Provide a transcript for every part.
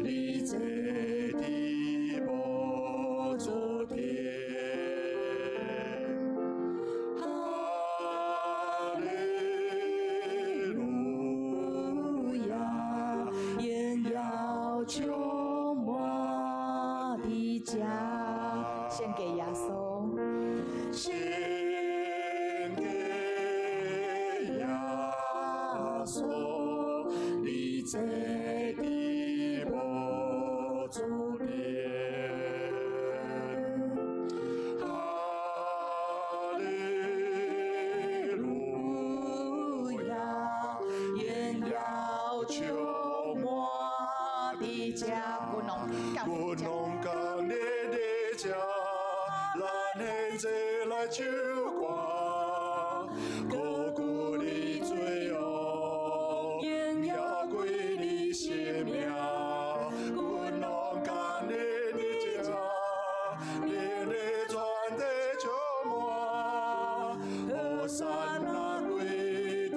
你这地无主天。哈利路亚，愿要充满的家，献给耶稣。献给耶稣，你这地无主天。哈利路亚，愿要充满的家，滚龙滚龙岗你的家，咱现在来唱歌，高举你罪恶，荣耀归你性命，滚龙岗你的家，你的全地充满，和山那归的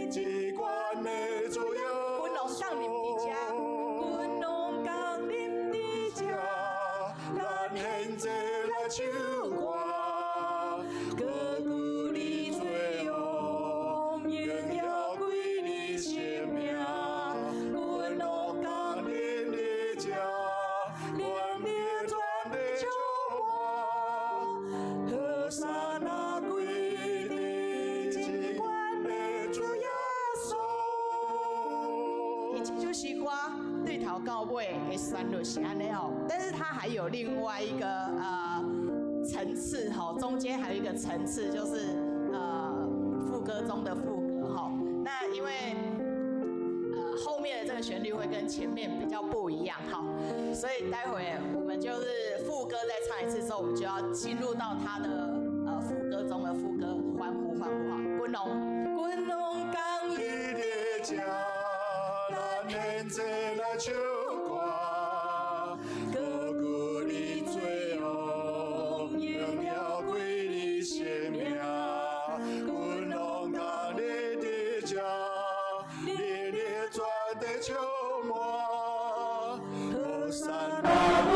机关的主要。滚龙岗你的家，滚龙岗你的家，咱现在来唱歌，歌鼓你罪恶，荣耀归你性命，滚龙岗你的家，愿你全地充满，和山那归的机关的主耶稣。伊这首诗歌对头到尾的旋律是安尼吼，但是它还有另外一个层次吼，中间还有一个层次就是副歌中的副歌吼。那因为后面的这个旋律会跟前面比较不一样哈，所以待会我们就是副歌再唱一次之后，我们就要进入到它的副歌中的副歌，欢呼欢呼哈！滚龙滚龙岗你的家，咱现在来唱歌，歌鼓你罪恶，荣耀归你性命，滚龙岗你的家，你的全地充满，和山那归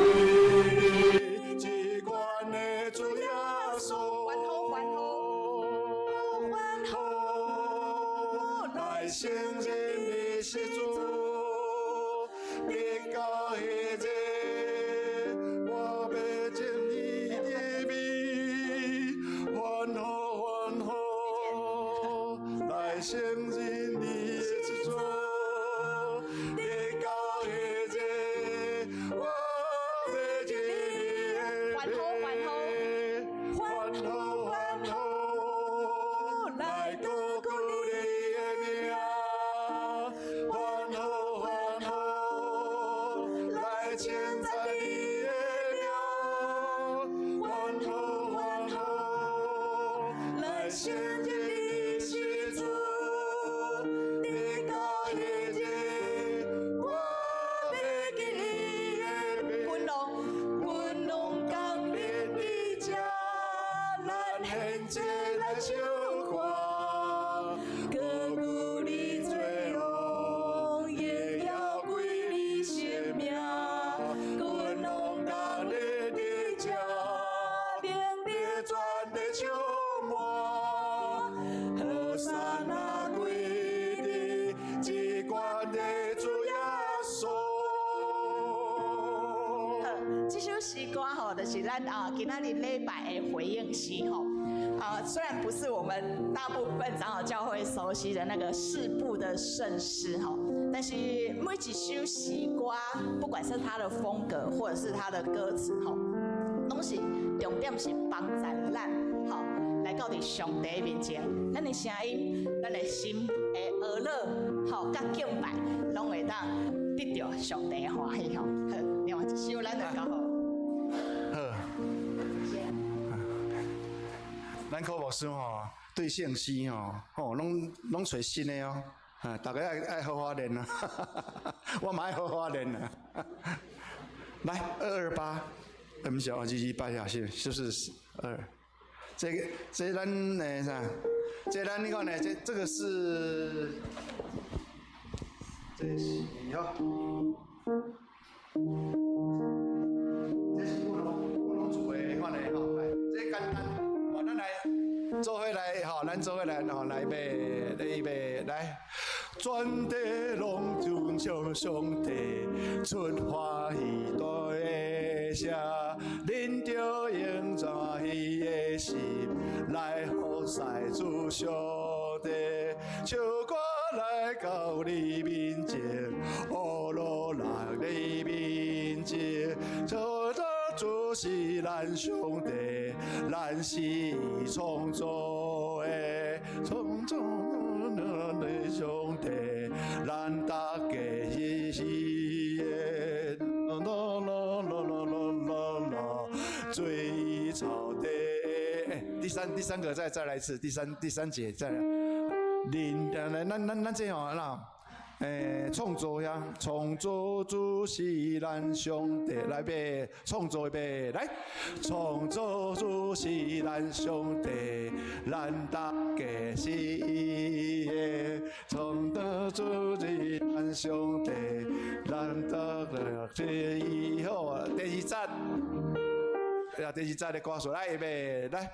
你机关的主耶稣。欢呼欢呼欢呼，来承认你是主，别到现在，我要敬你的名，欢呼欢呼，来承认你是主，别到现在，我要敬你的欢呼欢呼欢呼欢呼，来高举你的名，欢呼欢呼，来称赞你的名，欢呼欢呼，来承认你是主，你到现在，我要敬你的名。滚龙滚龙岗你的家，咱现在来唱歌，歌鼓你罪恶，荣耀归你性命，滚龙岗你的家，令你全地充满，和山那归你机关的主耶稣。这首诗歌吼，就是咱今仔日礼拜的回应诗吼。虽然不是我们大部分长老教会熟悉的那个四部的圣诗吼，但是每一首诗歌，不管是它的风格或者是它的歌词吼，拢是重点是帮助咱吼来到伫上帝面前，咱的声音、咱的心的娱乐吼，甲敬拜，拢会当得到上帝的欢喜吼。好，另外一首咱就搞好。好，咱柯牧师吼，对圣诗吼，拢找新的哦，大家爱好好练啊，我嘛爱好好练啊。来228，不是228下去，是不是2？这咱的啥？这咱你看呢？这个是，这是哈。这是不拢做的款的吼，这简单，吼，咱来做伙来吼，咱做伙来吼来预备来。全地拢尊称上帝，出欢喜大的声，恁着用欢喜的心来服侍主上帝，唱歌来到你面前，乌罗来你面前，做到主是咱上帝，咱是创造的，创造的上帝，咱大家是的，啦啦啦啦啦啦啦，最草地。第三个再来一次，第三节再来。咱这样啦。创造呀，创造主是咱上帝，来呗，创造呗，来，创造主是咱上帝，咱大家是伊的，创造主是咱上帝，咱大家是伊好啊，第二节。第二节的歌词来预备，来，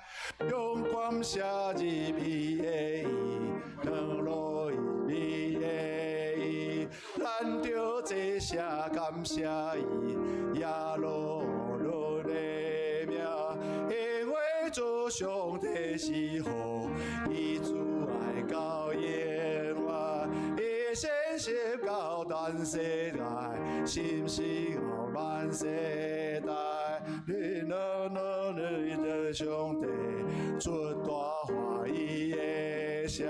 用感谢入伊的意，让落伊的意，咱着这些感谢伊，也落的名，因为主上帝是好，伊主爱到永远，伊先是到全世界，心是到万世代。你的上帝出大欢喜的声，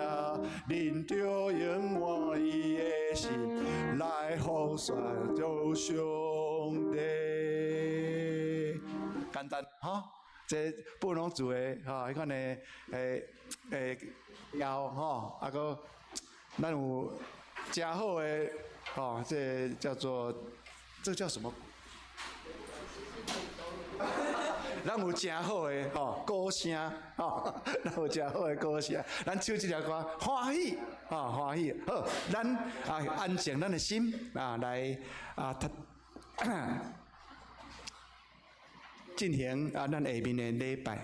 恁着永远伊的心来服侍主上帝。简单哈，这不能做的哈，迄款的腰哈，啊个咱有真好的哈，这叫做这叫什么？咱有真好的吼歌声吼，咱有真好的歌声，咱唱这条歌欢喜啊欢喜，好，咱安静咱的心啊来进行咱下面的礼拜。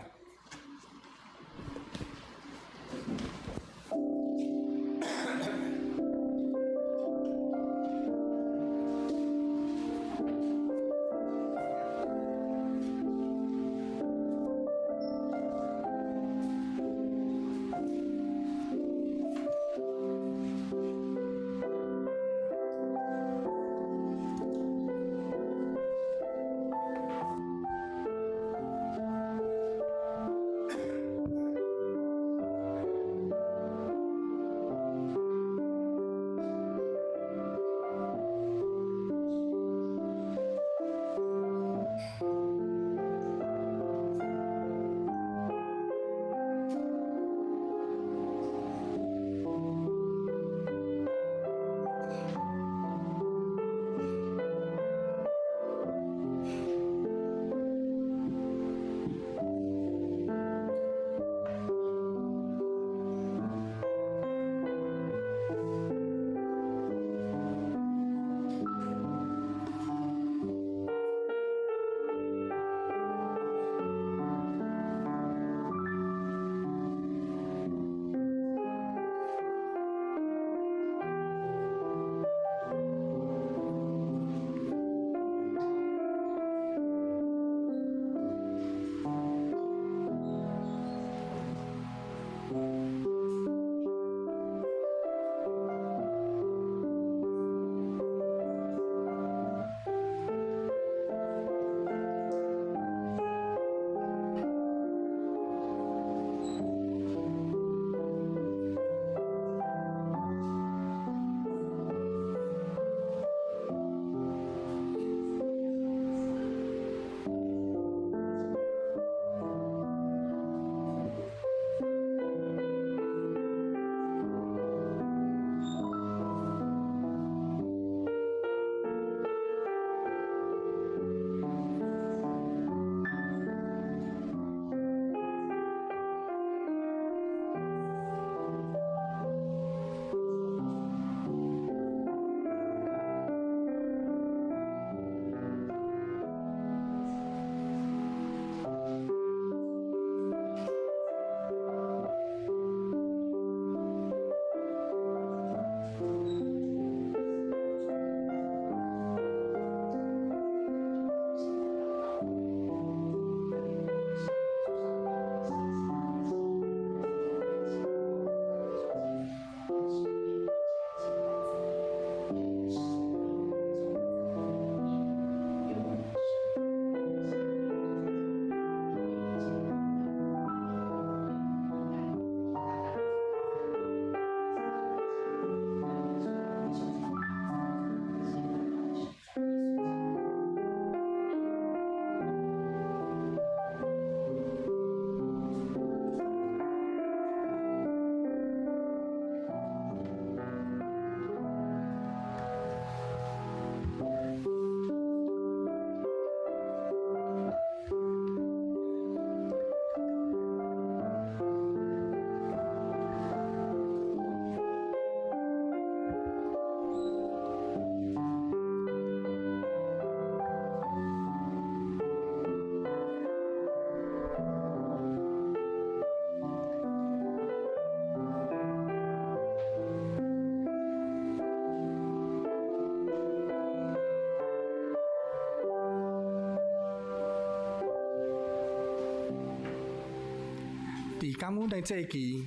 感恩的这期，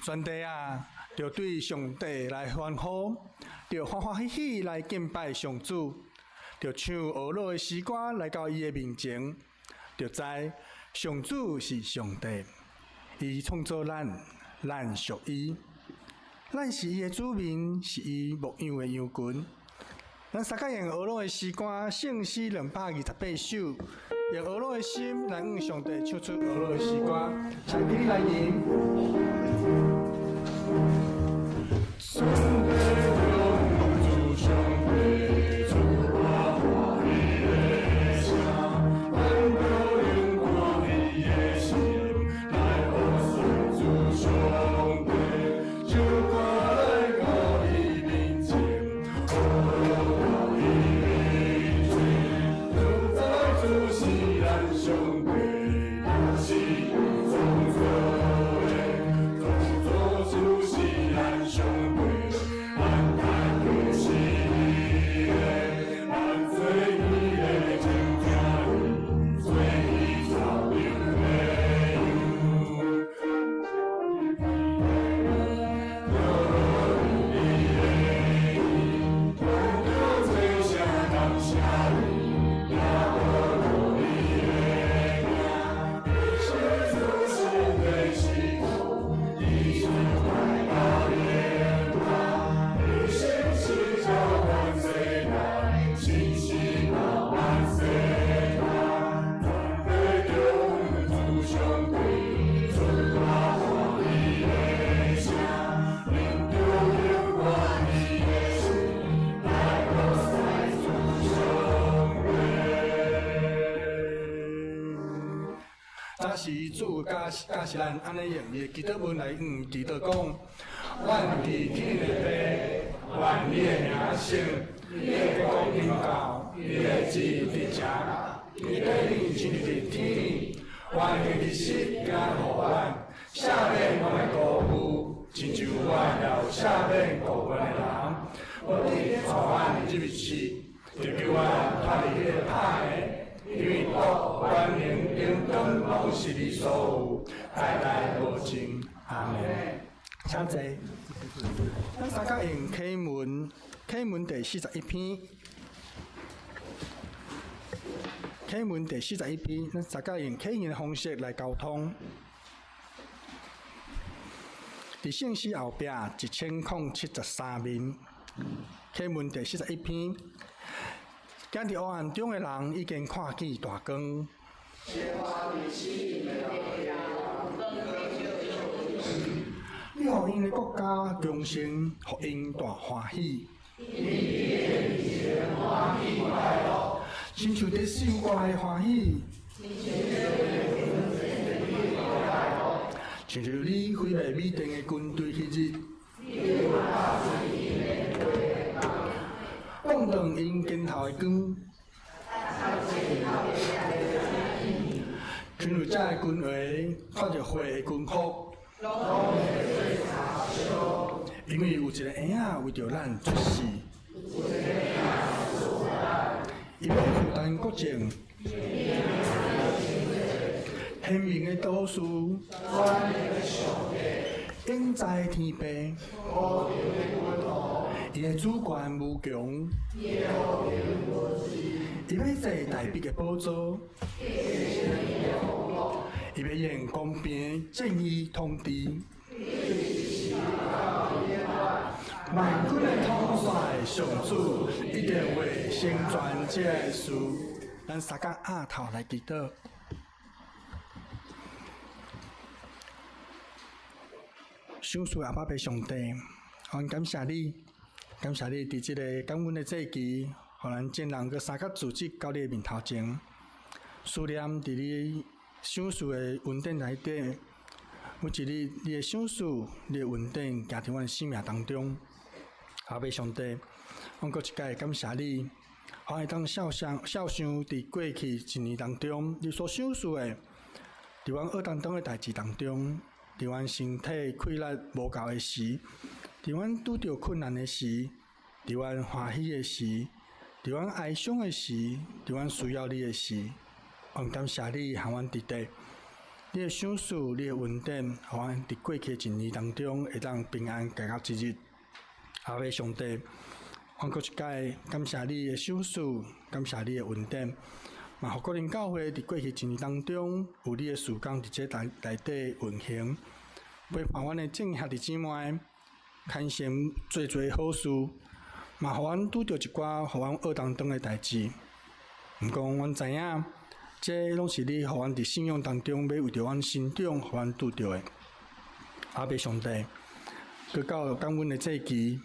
全地啊，就对上帝来欢呼，就欢欢喜喜来敬拜上主，就唱俄罗的诗歌来到伊的面前，就知上主是上帝，伊创造咱，咱属伊，咱是伊的子民，是伊牧羊的羊群。咱三个用俄罗的诗歌，圣诗228首。用俄罗的心来向上帝唱出俄罗的诗歌，请你来吟。是主假是咱安尼用的祈祷文来祈祷讲，愿伫天的父，愿你的名圣，你的国临到，你的旨意伫遮，你的灵亲伫天，愿你的日加互阮，赦免阮的过负，亲像阮也赦免过阮的人，无你带阮入去死，就叫阮脱离迄个歹的。因为国、权能、荣光拢是你所有，代代无尽。阿门。请坐。咱三角用启文第41篇。启文第41篇，咱三角用启言的方式来沟通。伫圣诗后壁1073面，启文第41篇。今伫黑暗中的人已经看见大光。你互因的国家强盛，互因大欢喜。亲像伫受过的欢喜。亲像你毁灭缅甸的军队迄日。放断因肩头的光，进入这个军会，看着火的军服，因为有一个婴仔为着咱出世，伊要负担国政，天命的导师，应在天边。伊的主权无穷，伊要坐大笔的宝座，伊要用公平正义统治。万军的统帅上主一定会成全这个事。咱三角额头来祈祷。想属阿爸爸上帝，我感谢你。感谢你伫即个感恩的这期，互咱众人个三角组织到你的面头前，思念伫你想事的稳定内底，每一日你的想事、你的稳定，行伫阮的生命当中。阿爸上帝，我阁一届感谢你，互我当想伫过去一年当中，你所想事的，伫阮学当中的代志当中，伫阮身体气力无够的时。伫阮拄着困难的时，伫阮欢喜的时，伫阮哀伤的时，伫阮需要你的时，我感谢你，向阮伫地。你的赏赐、你的恩典，互阮伫过去一年当中会当平安度到即日。阿爸上帝，阮阁一届感谢你的赏赐，感谢你的恩典。嘛，互个人教会伫过去一年当中，有你的事工伫这内底运行，陪伴阮的正兄弟姊妹，牵成做好事。嘛，互阮拄着一寡互阮学当中的代志。毋过，阮知影，这拢是你互阮伫信仰当中要为着阮成长，互阮拄着的。阿爸上帝，佮到感恩的这期，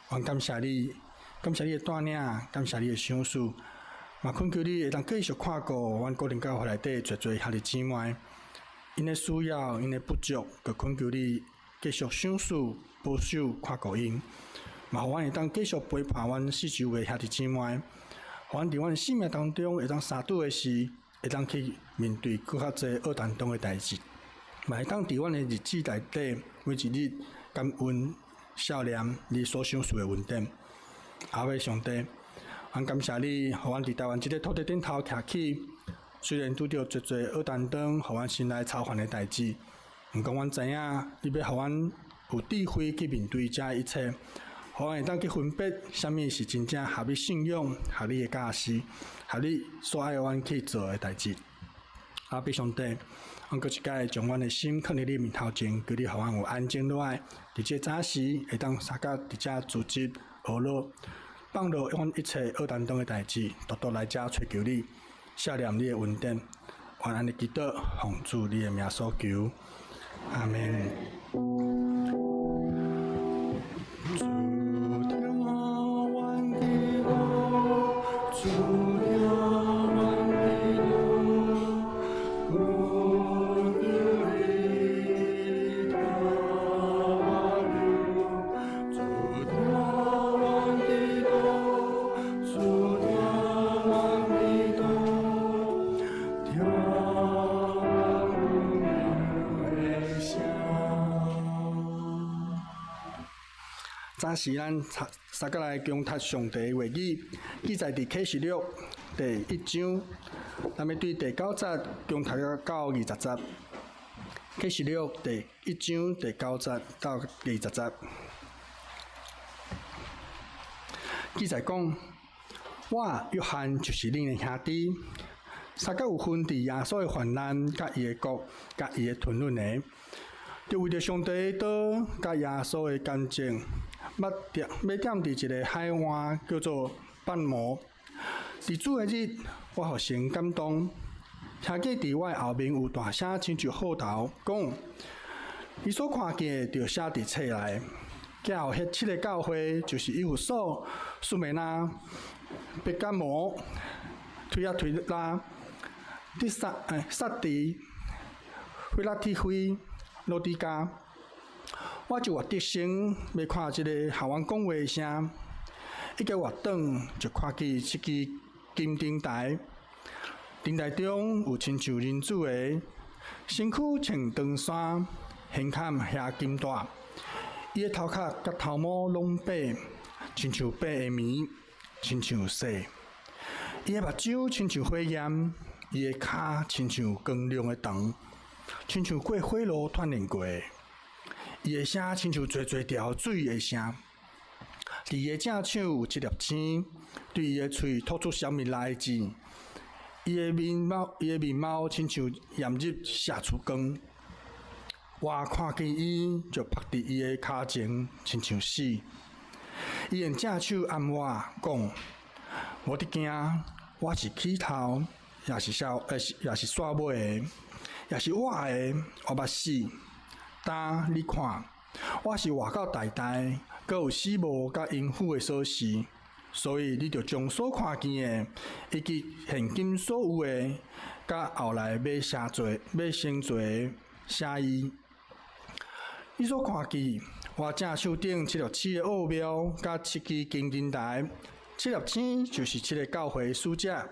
阮感谢你，感谢你的带领，感谢你的赏赐。嘛，恳求你会当继续看顾阮个人教会内底侪兄弟姊妹，因的需要、因的不足，佮恳求你继续赏赐、保守、看顾因。嘛，互阮会当继续陪伴阮四周的兄弟姊妹，互阮伫阮的生命当中会当三拄的事，会当去面对更较侪恶当中的代志，嘛会当伫阮的日子内底每一日感恩、笑脸你所赏赐的恩典。阿爸上帝。阮感谢你，互阮伫台湾即个土地顶头徛起，虽然拄着侪恶当中，互阮心内操烦的代志，毋过阮知影，你要互阮有智慧去面对遮一切，互阮会当去分别，啥物是真正合你信仰、合你的教示、合你所爱阮去做的代志。阿爸上帝，阮阁一届将阮的心放伫你面头前，求你互阮有安静落来，伫这早时会当相甲伫遮组织学乐。放落阮一切恶当中的代志，独来遮寻求你，谢念你的恩典，愿安尼祈祷，奉主你的名所求，阿门。早时咱三个来共读上帝话语，记载伫启示录第1章，咱要对第9节共读到20节。启示录第1章第9节到20节，记载讲：我约翰就是恁的兄弟，三个有份伫耶稣的患难、甲伊的国、甲伊的吞忍的，就为着上帝的道、甲耶稣的见证。要踮伫一个海湾叫做半魔。伫主的日，我互神感动，听见伫我后面有大声亲像号头讲：你所看见的，就写伫册内。寄互迄7个教会，就是以弗所、苏美拉、伯加摩、推拉、撒狄、菲拉提菲、罗底加。我就活得生，要看即个校阮讲话的声，一个活转就看见一支金灯台，灯台中有亲像人子的，身躯穿长衫，胸坎下金带，伊的头壳甲头毛拢白，亲像白的棉，亲像雪。伊的目睭亲像火焰，伊的骹亲像光亮的灯，亲像过火炉锻炼过。伊的声亲像侪条水的声，伫伊的正手有一粒星，对伊的喙吐出消灭来的字。伊的面貌亲像炎热射出光。我看见伊就趴伫伊的骹前，亲像死。伊用正手按我讲：无得惊，我是起头，也是煞尾的，也是我的，我捌死。呾你看，我是活到大，阁有死无甲阴府的锁匙，所以你着将所看见的，以及现今所有的，甲后来要成做写伊。你所看见，我正手顶7粒星的奥妙，甲7支金灯台。7粒星就是7个教会使者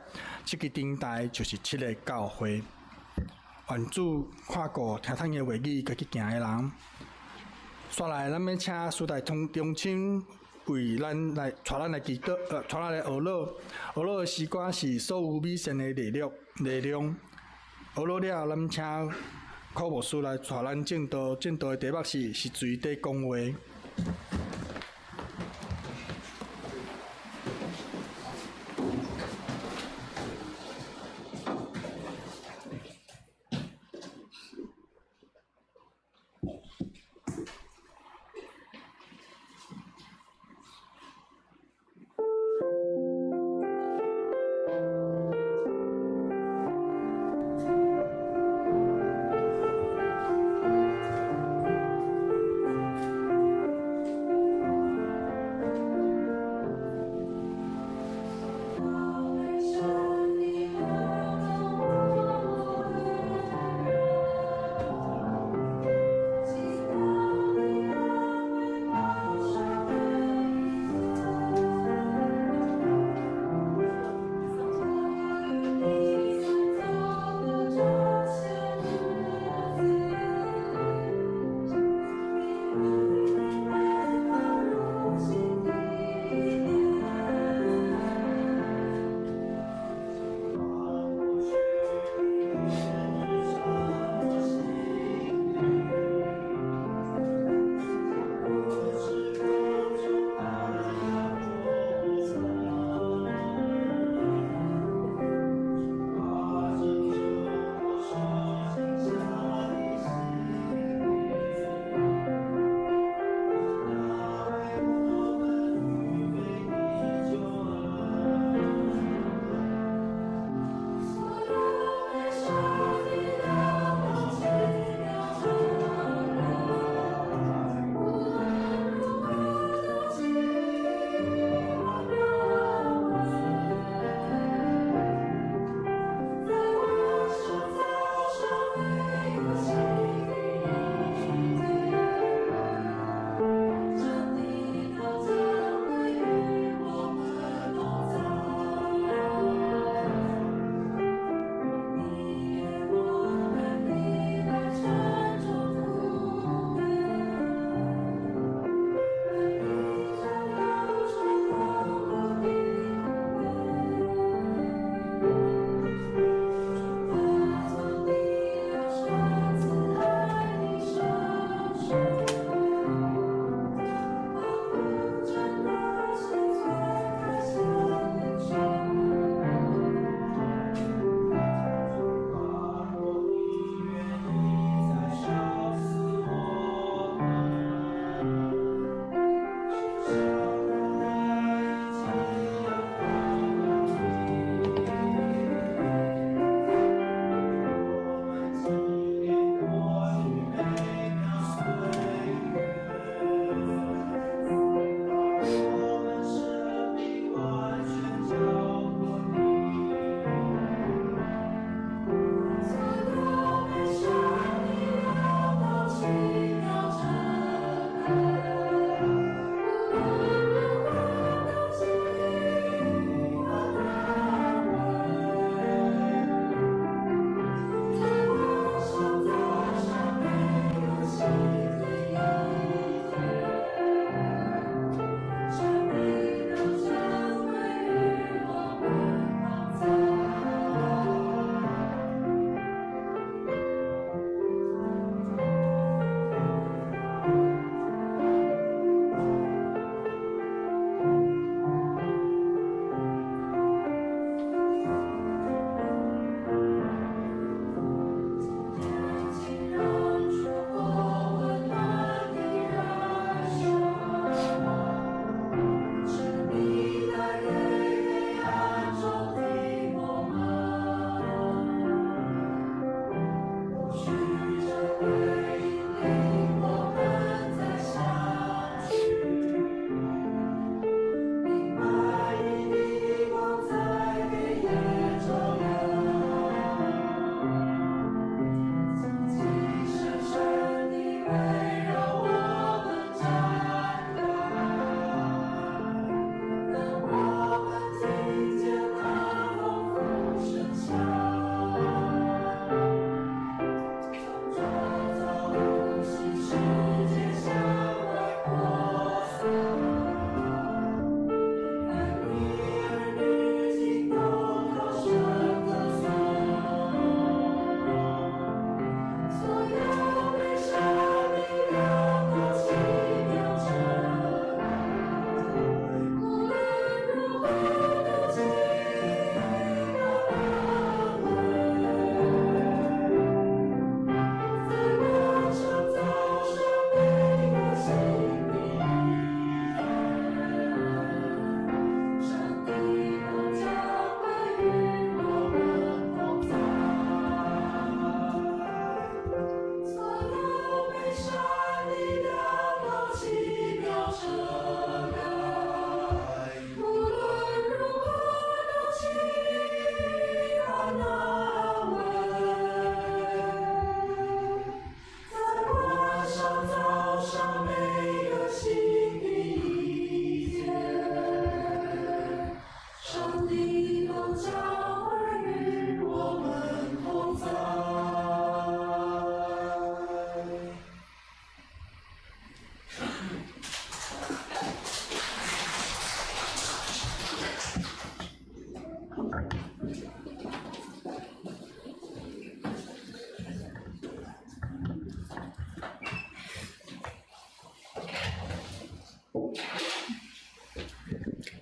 ，7支灯台就是7个教会。愿主看顾听咱的话语，家去行的人。刷来，咱要请师大中心为咱来带咱来祈祷，带咱来学乐。学乐的诗歌是所有美善的内容。学乐了，咱请考牧师来带咱正道，正道的题目是水底讲话。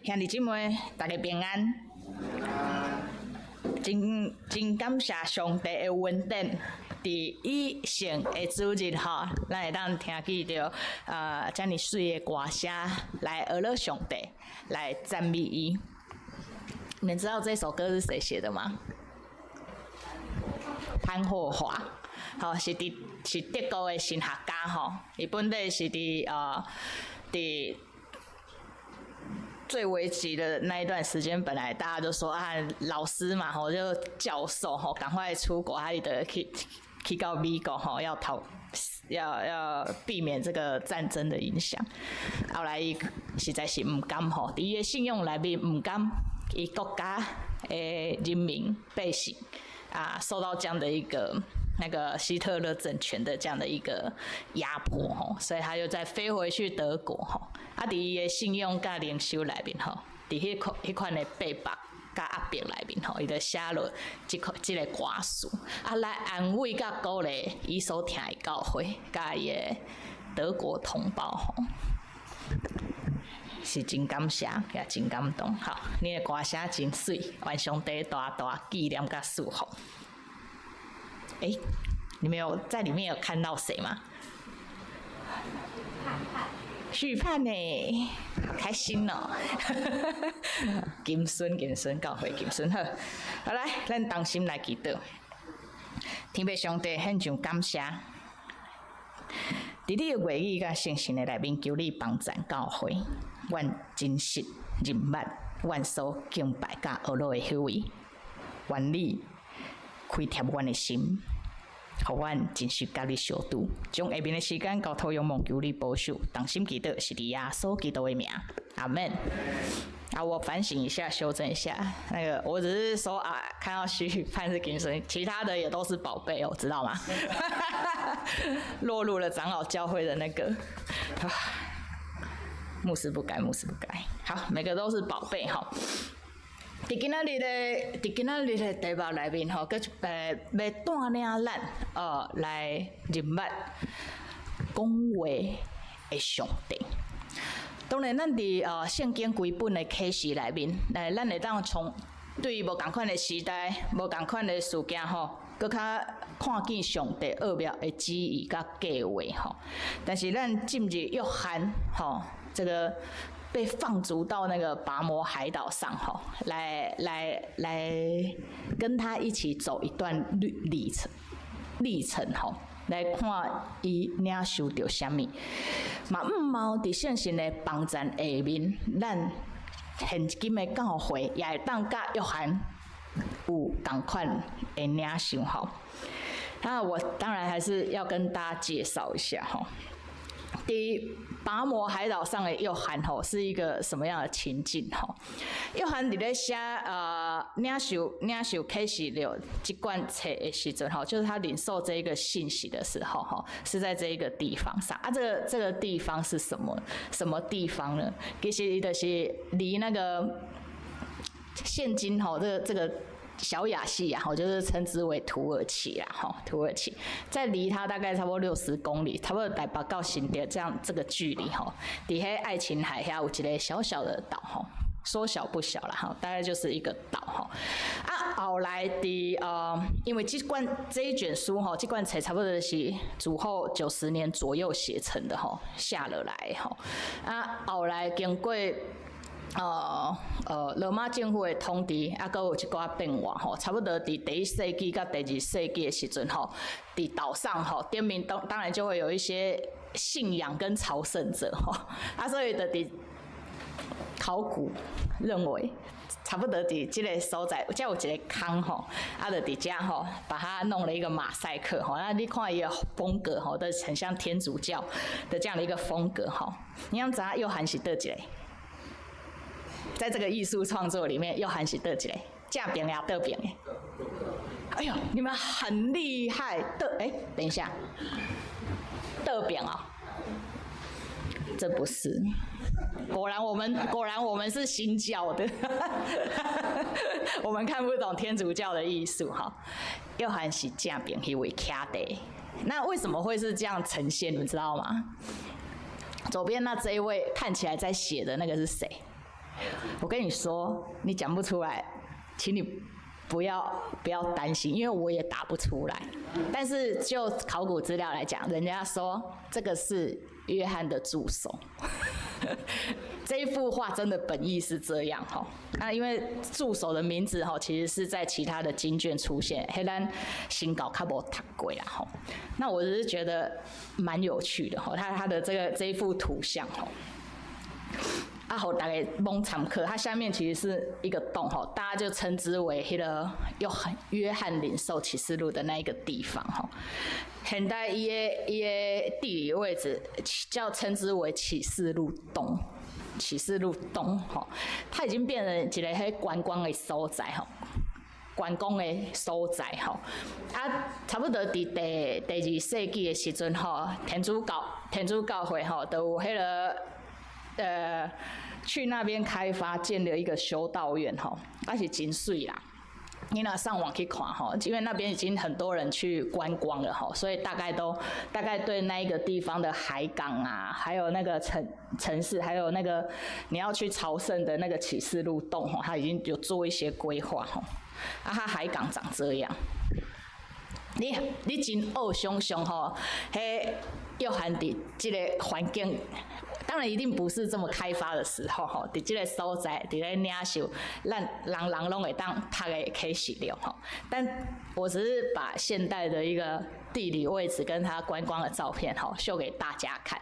兄弟姊妹，大家平安。真感谢上帝的恩典，伫以性的主日吼，咱会当听见着遮尔水的歌声来讹乐上帝，来赞美伊。你们知道这首歌是谁写的吗？潘霍华，吼是德国的神学家吼，伊本来是伫最危急的那一段时间，本来大家都说啊，老师嘛吼，就教授吼，赶快出国，还得去到美国吼，要避免这个战争的影响。后来伊实在是唔甘吼，伫伊的信仰内面唔甘，伊国家的人民百姓受到这样的一个那个希特勒政权的这样的一个压迫吼，所以他就再飞回去德国吼。伫伊的信仰甲灵修内面吼，伫迄款的背包甲压迫内面吼，伊就写落即个歌词，来安慰甲鼓励伊所听的教会，甲伊的德国同胞吼，是真感谢，也真感动。好，你的歌声真水，愿上帝大大纪念甲祝福。你们有在里面有看到谁吗？许盼呢，好开心哦！金孙教会金孙好，好来，咱同心来祈祷。天父上帝，献上感谢，伫你的话语甲信心的内面，求你帮助教会，愿真实认捌，愿所敬拜甲学乐的许位，愿你开贴阮的心。互阮真实甲你相拄，将下面的时间交托仰望，求你保守，同心祈祷，是伫耶稣基督的名，阿门。我反省一下，修正一下，我只是说看到许盼是金孙，其他的也都是宝贝哦，知道吗？落入了长老教会的那个，牧师不改，好，每个都是宝贝哈。伫今仔日的题目内面吼，佮要带领咱来认捌讲话的上帝。当然，咱伫圣经规本的启示内面，咱会当从对于无共款的时代、无共款的事件吼，佮较看见上帝奥妙的旨意甲计划吼。但是咱进入约翰吼，这个被放逐到那个拔摩海岛上吼，来跟他一起走一段历程吼，来看伊领受到啥物，嘛毋毛伫圣神的帮助下面，咱现今的教会也会当甲约翰有同款的领受吼。我当然还是要跟大家介绍一下吼。伫拔摩海岛上的约翰吼，是一个什么样的情境吼？约翰伫咧写领受启示录这卷册的时阵吼，就是他领受这一个信息的时候吼，是在这一个地方上这个地方是什么地方呢？其实就是离那个现今吼这个小亚细亚吼，就是称之为土耳其啦吼，土耳其在离它大概差不多60公里，差不多台北到新店这个距离吼，伫迄爱琴海遐有一个小小的岛吼，说小不小啦吼，大概就是一个岛吼。后来因为这一卷书吼，这卷册差不多是主后90年左右写成的吼，下了来吼。后来经过罗马政府的统治，阁有一寡变化吼，差不多伫第1世纪甲第2世纪的时阵吼，伫岛上吼，店面当然就会有一些信仰跟朝圣者吼，所以伫考古认为，差不多伫这个所在，才有一个坑吼，就伫遮吼，把它弄了一个马赛克吼，你看伊的风格吼，都很像天主教的这样的一个风格吼。你想知影约翰是倒一个？在这个艺术创作里面，约翰是倒一个？正边呀，倒边的？哎呦，你们很厉害！等一下，倒边哦。这不是。果然我们是新教的，我们看不懂天主教的艺术哈。约翰是正边那位徛的，那为什么会是这样呈现？你们知道吗？左边那这一位看起来在写的那个是谁？我跟你说，你讲不出来，请你不要担心，因为我也打不出来。但是就考古资料来讲，人家说这个是约翰的助手。这一幅画真的本意是这样哈，那因为助手的名字哈，其实是在其他的经卷出现，黑咱新稿较无读过啦哈。那我只是觉得蛮有趣的哈，他的这一幅图像哈。啊，好，大概蒙常克，它下面其实是一个洞哈，大家就称之为那个约翰领受启示录的那一个地方哈。现代伊的地理位置称之为启示录东，启示录东哈，它已经变成一个迄观光的所在哈。观光的所在吼，差不多伫第2世纪的时阵吼，天主教会吼都有迄个去那边开发建了一个修道院吼，那是真水啦。你若上网去看吼，因为那边已经很多人去观光了吼，所以大概对那一个地方的海港啊，还有那个城市，还有那个你要去朝圣的那个启示录洞吼，它已经有做一些规划吼。啊，它海港长这样，你真恶想想吼，迄约翰伫这个环境，当然一定不是这么开发的时候吼，伫这个所在，伫咧领受，咱人拢会当读的启示录吼。但我只是把现代的一个地理位置跟它观光的照片吼秀给大家看。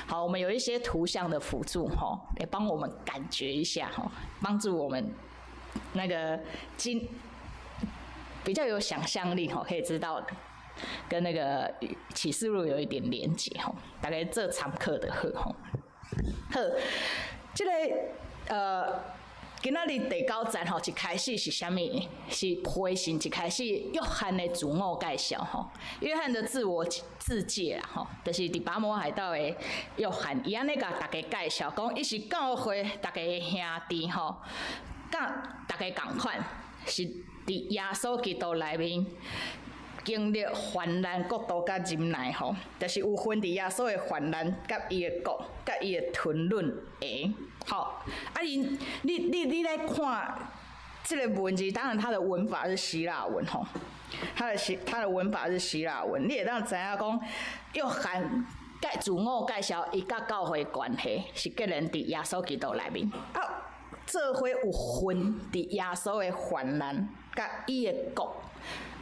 好，我们有一些图像的辅助吼，也帮我们感觉一下吼，帮助我们那个比较有想象力吼，可以知道跟那个启示录有一点连结吼，大概这参考的好吼。好，这个今仔日第9站吼，一开始是啥物？是回信一开始约翰的自我介绍吼，约翰的自我自介啦吼，就是伫巴摩海岛的约翰，伊安尼甲大家介绍，讲伊是教会大家的兄弟吼，甲大家共款，是伫耶稣基督内面经历患难、国度甲忍耐吼，就是有分伫耶稣的患难、甲伊的国、甲伊的吞忍的。好，啊你来看这个文字，当然它的文法是希腊文吼，它的文法是希腊文，你会当知影讲约翰自我介绍伊甲教会关系是结连伫耶稣基督内面。啊，做伙有分伫耶稣的患难，甲伊的国，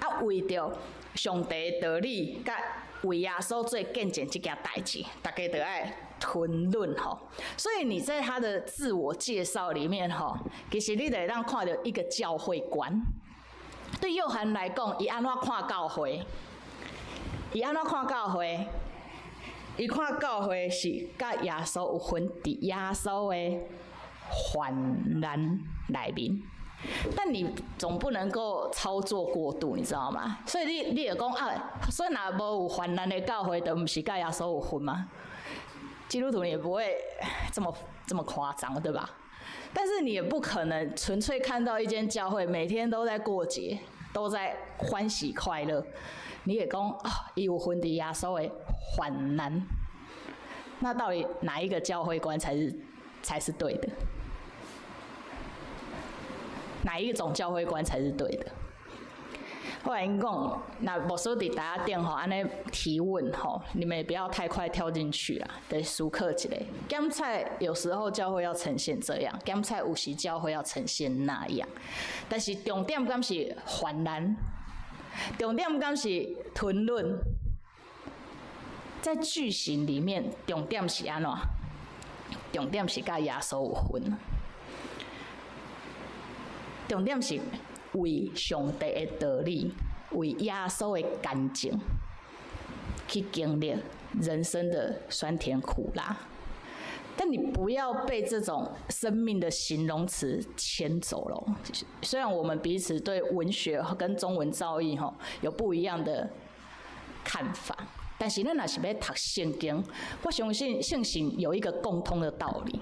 啊为着上帝的道理，甲为耶稣做见证这件代志，大家就爱吞忍吼。所以你在他的自我介绍里面吼，其实你得让看到一个教会观。对约翰来讲，伊安怎看教会？伊安怎看教会？伊看教会是甲耶稣有分伫耶稣的患难内面，但你总不能够操作过度，你知道吗？所以你就讲啊，所以若无有患难的教会，就不是甲耶稣有分吗？基督徒也不会这么夸张，对吧？但是你也不可能纯粹看到一间教会每天都在过节，都在欢喜快乐，你也讲啊，伊有分伫耶稣的患难，那到底哪一个教会观才是对的？哪一种教会观才是对的？后来因讲，那牧师伫大家电吼，安尼提问吼，你们也不要太快跳进去啦，得熟客一下。检菜有时候教会要呈现这样，检菜有时教会要呈现那样，但是重点敢是患难，重点敢是吞忍，在句型里面，重点是安怎？重点是甲耶稣有分，重点是为上帝的道理，为耶稣的干净，去经历人生的酸甜苦辣。但你不要被这种生命的形容词牵走了。虽然我们彼此对文学跟中文造诣有不一样的看法，但是咱若是要读圣经，我相信圣经有一个共通的道理。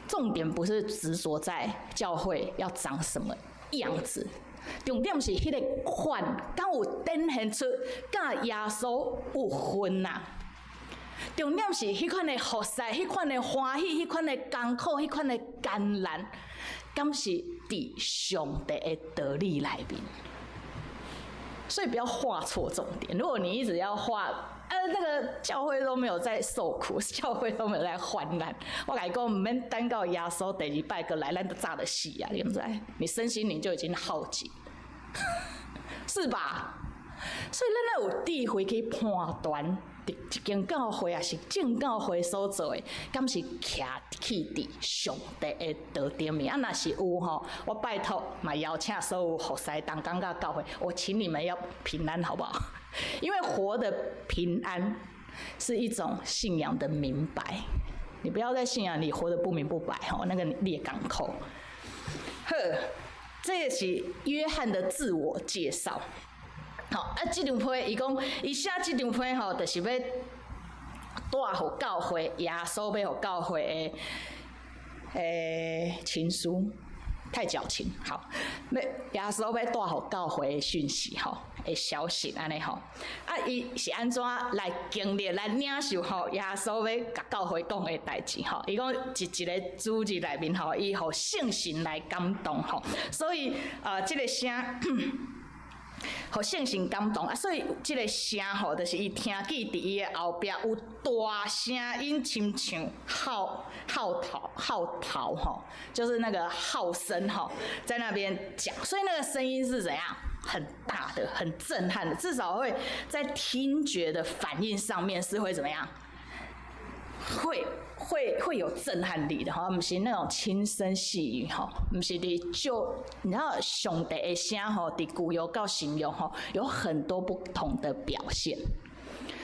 重点不是执着在教会要长什么样子，重点是迄个款，敢有展现出甲耶稣有分呐。重点是迄款的服侍，迄款的欢喜，迄款的艰苦，迄款的艰难，敢是伫上帝的道理内面。所以不要画错重点。如果你一直要画，那个教会都没有在受苦，教会都没有在患难，我来讲，唔免等到耶稣第二摆过来，咱都炸得死啊！你不知？你身心灵就已经耗尽，是吧？所以咱要有智慧去判断，一间教会也是正教会所做的，敢是徛起伫上帝的道顶面。若是有吼，我拜托嘛邀请所有服侍同工甲教会，我请你们要平安，好不好？因为活的平安是一种信仰的明白，你不要在信仰里活得不明不白吼，那个你也港口。呵，这也是约翰的自我介绍。好，这张批伊讲，伊写这张批吼，就是要带互教会，耶稣要互教会的情书，太矫情。好，耶稣要带互教会的讯息吼，的消息安尼吼。伊是安怎来经历、来领受吼？耶稣要甲教会讲的代志吼。伊讲一个主日内面吼，伊互圣神来感动吼，所以这个声。互圣神感动啊，所以这个声吼，就是伊听见伫伊的后壁有大声音，亲像号头吼，就是那个号声吼，在那边讲，所以那个声音是怎样？很大的，很震撼的，至少会在听觉的反应上面是会怎么样？会有震撼力的哈，不是那种轻声细语哈，不是就你知道上帝的声吼，伫旧约到新约吼，有很多不同的表现。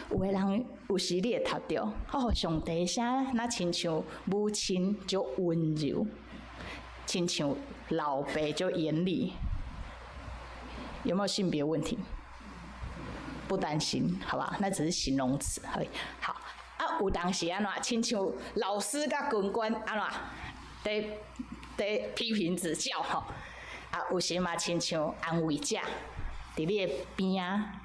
有的人有时你会读到，哦，上帝的声那亲像母亲就温柔，亲像老爸就严厉。有没有性别问题？不担心，好吧？那只是形容词而已。好。有当时安怎，亲像老师甲军官安怎，在批评指教吼，有时嘛亲像安慰者，伫你的边啊，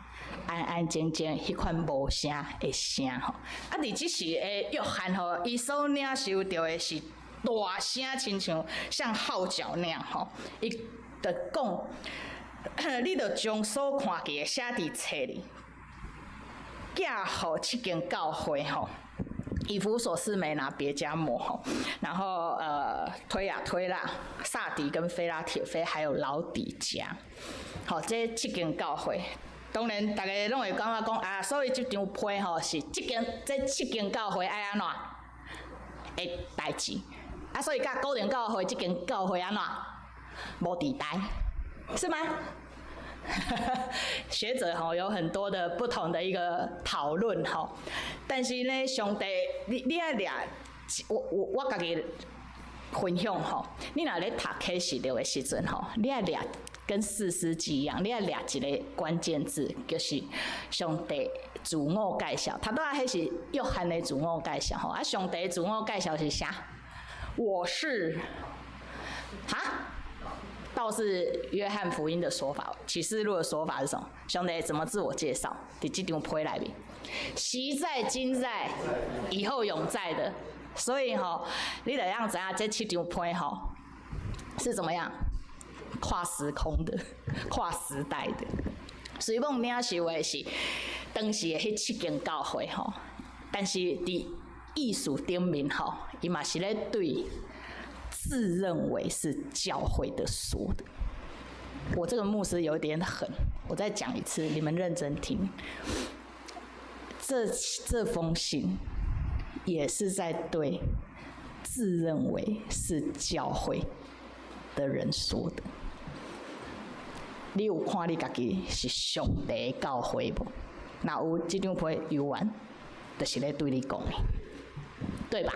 安安静静迄款无声的声吼。伫即时的约翰吼，伊所领受到的是大声，亲像号角那样吼，伊就讲，你着将所看见的写伫册里。寄互7间教会吼，以弗所、士美拿、别迦摩吼，然后推雅推拉、萨迪跟菲拉铁菲，还有老底嘉，好，这7间教会，当然大家拢会感觉讲啊，所以这张批吼是这7间教会爱安怎的代志，啊，所以甲古典教会这间教会安怎无地带，是吗？学者吼有很多的不同的一个讨论吼，但是呢，上帝你要掠我家己分享吼，你若咧读启示录的时阵吼，你要掠跟士师记一样，你要掠一个关键字，就是上帝自我介绍。头拄仔迄是约翰的自我介绍吼，上帝自我介绍是啥？我是倒是约翰福音的说法，启示录的说法是什么？上帝怎么自我介绍？伫这张批内面，昔在、今在、以后永在的。所以吼，你得让怎样？这7张批吼是怎么样？跨时空的、跨时代的。虽讲领受的是当时的迄7间教会吼，但是伫艺术顶面吼，伊嘛是咧对。自认为是教会的说的，我这个牧师有点狠，我再讲一次，你们认真听。这封信也是在对自认为是教会的人说的。你有看你家己是上帝的教会无？那有这张批有完，就是咧对你讲的，对吧？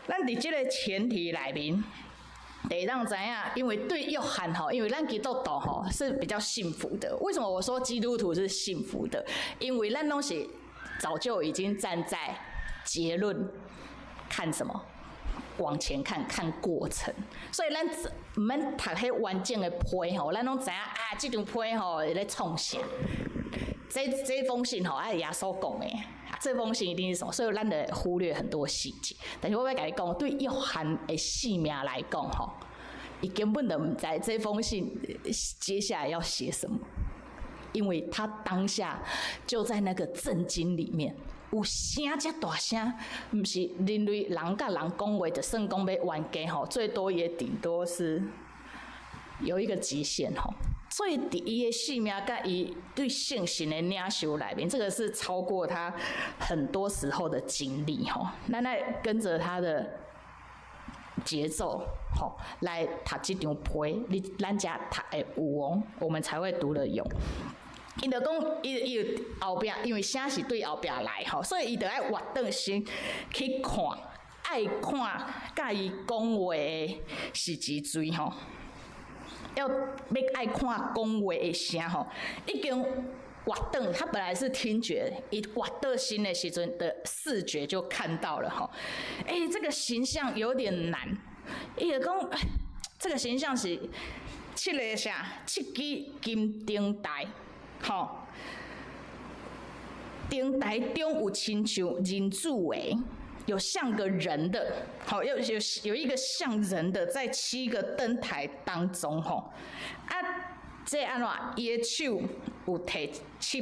咱伫即个前提内面，得让怎样？因为对约翰吼，因为咱基督徒吼是比较幸福的。为什么我说基督徒是幸福的？因为咱东西早就已经站在结论看什么？往前看看过程，所以咱唔免读迄完整的批吼，咱拢知影啊，这张批吼会咧创啥？这封信吼，耶稣讲的，这封信一定是什么？所以咱得忽略很多细节。但是我要甲你讲，对约翰的性命来讲吼，伊根本就唔知这封信接下来要写什么，因为他当下就在那个震惊里面。有声遮大声，唔是人类人甲人讲话，就算讲要冤家吼，最多也顶多是有一个极限吼。所以伫伊的性命甲伊对信心的领受内面，这个是超过他很多时候的经历吼。咱来跟着他的节奏吼来读这张批，咱才读会有哦，我们才会读得懂。伊就讲，伊后壁，因为啥是对后壁来吼，所以伊就爱活转先去看，爱看，甲伊讲话的是几嘴吼，要爱看讲话的声吼，已经活转，他本来是听觉，伊活转心的时阵的视觉就看到了吼，这个形象有点难，伊就讲，这个形象是7个啥，7支金灯台。吼，灯台中有亲像人主的，有像个人的，好，有一个像人的在7个灯台当中吼，啊，这安怎？伊的手有摕七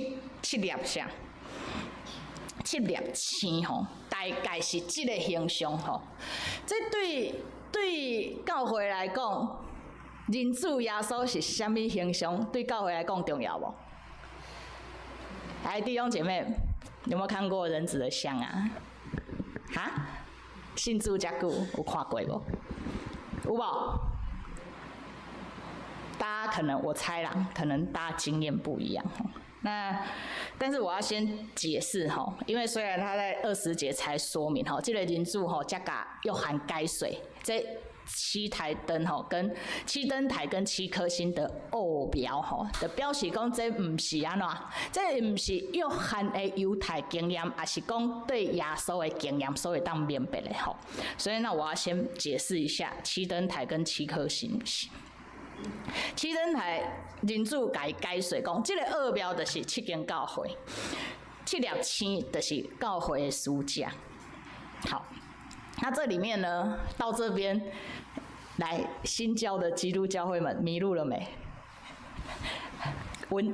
粒啥？7粒星吼，大概是这个形象吼。这对教会来讲，人主耶稣是啥物形象？对教会来讲重要无？来，弟兄姐妹，有没有看过人子的像啊？哈？信主遮久，有看过无？有无？大家可能我猜啦，可能大家经验不一样。那但是我要先解释哈，因为虽然他在20节才说明哈，这个人主哈，加甲又含该水这。7台灯吼，跟7灯台跟7颗星的奥标吼，就表示讲这唔是安怎，这唔是约翰的犹太经验，也是讲对耶稣的经验，所以当明白的吼。所以呢，我要先解释一下7灯台跟7颗星是。7灯台人主解释讲，这个奥标就是7间教会，7粒星就是教会的书架。好。那这里面呢，到这边来新教的基督教会们迷路了没？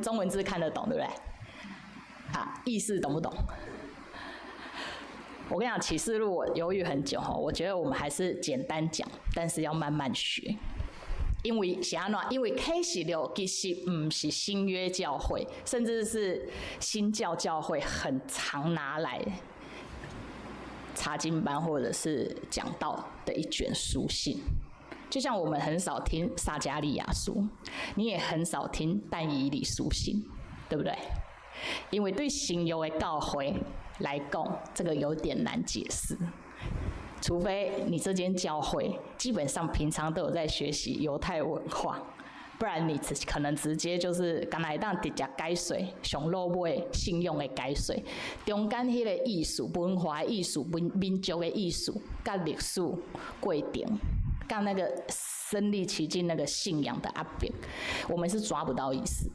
中文字看得懂对不对？啊，意思懂不懂？我跟你讲，启示录我犹豫很久哈，我觉得我们还是简单讲，但是要慢慢学。因为是安怎？因为启示录其实唔是新约教会，甚至是新教教会很常拿来查经班或者是讲道的一卷书信，就像我们很少听撒迦利亚书，你也很少听但以理书信，对不对？因为对新约的教会来讲，这个有点难解释，除非你这间教会基本上平常都有在学习犹太文化。不然你可能直接就是刚来当直接解水，上落尾信用的解水，中间迄个艺术、文化的艺术、民族的艺术，甲历史过程，甲那个身临其境那个信仰的压迫，我们是抓不到意思。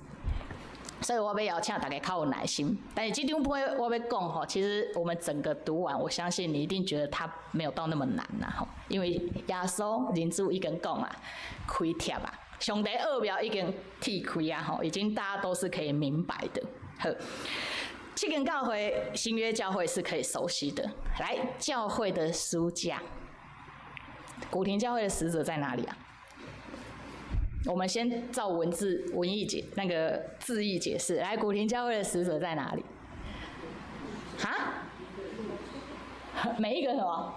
所以我要邀请大家较有耐心，但是这张批我要讲吼，其实我们整个读完，我相信你一定觉得它没有到那么难啦吼，因为耶稣人主已经讲啊，开贴啊。上帝奥妙已经剔开啊，吼，已经大家都是可以明白的。好，7间教会，新约教会是可以熟悉的。来，教会的书架，古亭教会的使者在哪里啊？我们先照文义解那个字义解释。来，古亭教会的使者在哪里？哈？每一个什么？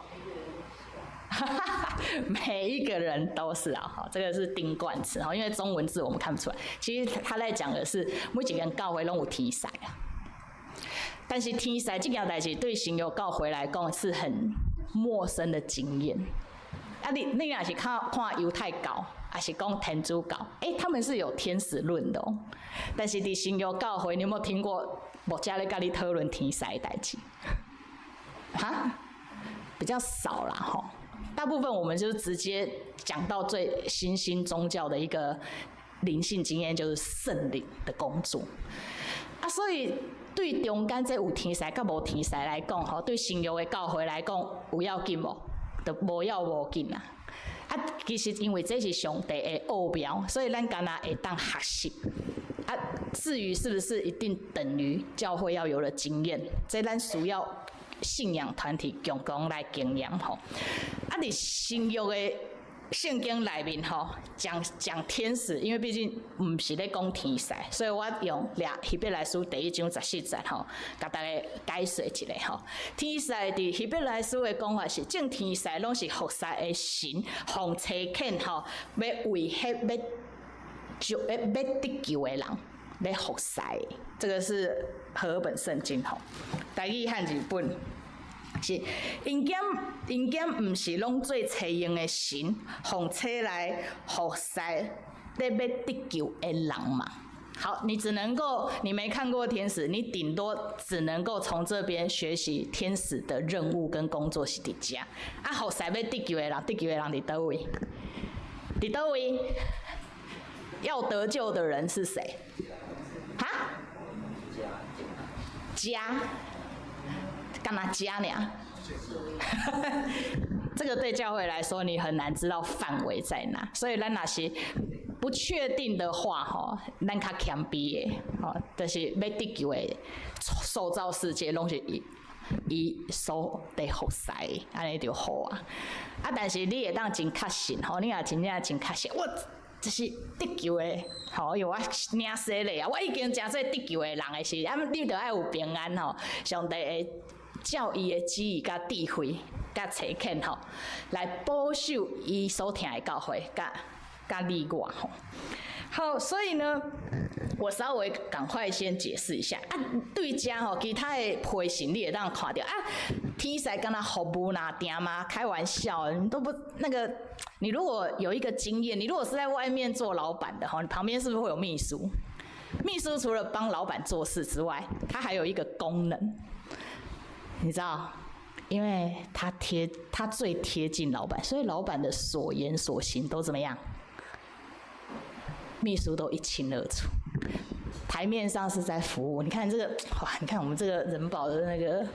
每一个人都是啊，好，这个是定冠词哈，因为中文字我们看不出来。其实他在讲的是每一间教会拢有天使啊，但是天使这件代志对新约教会来讲是很陌生的经验。啊你若是看犹太教，还是讲天主教，他们是有天使论的哦。但是伫新约教会，你有没有听过牧者咧甲你讨论天使的代志？哈，比较少啦吼。大部分我们就是直接讲到最新兴宗教的一个灵性经验，就是圣灵的工作啊。所以对中间这有天使甲无天使来讲，吼，对新约的教会来讲，有要紧无？就无要无紧啦。啊，其实因为这是上帝的奥妙，所以咱敢若会当学习。啊，至于是不是一定等于教会要有的经验，这咱需要信仰团体共同来经验吼。啊，伫新约的圣经内面吼，讲天使，因为毕竟唔是咧讲天使，所以我用希伯来书第1章14节吼，甲大家解说一下吼。天使伫希伯来书的讲法是，正天使拢是服侍的神，奉差遣吼，要威胁要得救的人，要服侍。这个是和合本圣经吼，台语和日本。是，因检毋是拢做采用的神，奉差来服侍要得救的人嘛。好，你没看过天使，你顶多只能够从这边学习天使的任务跟工作是伫遮。啊，服侍要得救的人伫倒位？伫倒位？要得救的人是谁？哈？家。干嘛加呢？这个对教会来说，你很难知道范围在哪。所以咱若是不确定的话，吼，咱较谦卑的，吼，就是要得救的受造世界，拢是伊所得服侍的，安尼就好啊。啊，但是你会当真确信，吼，你若真正真确信，我就是得救的，吼，因为我领洗礼啊，我已经真做得救的人的是，啊，你着爱有平安吼，上帝会照伊的旨意、甲智慧、甲差遣吼，来保守伊所听的教会，甲你我吼。好，所以呢，我稍微赶快先解释一下啊。对遮吼，其他的配信你会当看到啊，天使敢若服务哪定吗？开玩笑，你都不那个。你如果有一个经验，你如果是在外面做老板的吼，你旁边是不是会有秘书？秘书除了帮老板做事之外，他还有一个功能。你知道，因为他最贴近老板，所以老板的所言所行都怎么样？秘书都一清二楚。台面上是在服务，你看这个，哇！你看我们这个人保的那个，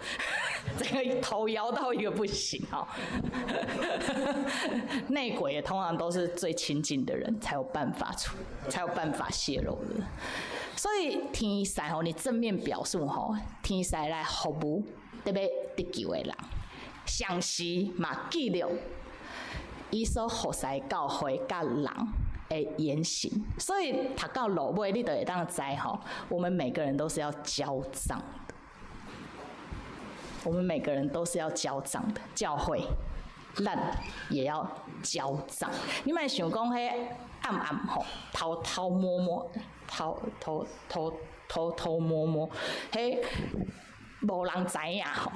这个头摇到一个不行哦。内鬼也通常都是最亲近的人才有办法泄露的。所以天使吼，你正面表述吼，天使来服务。特别得救的人，详细嘛记录伊所服侍教会甲人的言行，所以读到落尾，你就会当知吼，我们每个人都是要交账的。我们每个人都是要交账的，教会咱也要交账。你莫想讲迄暗暗吼，偷摸摸，偷摸，迄。无人知影吼，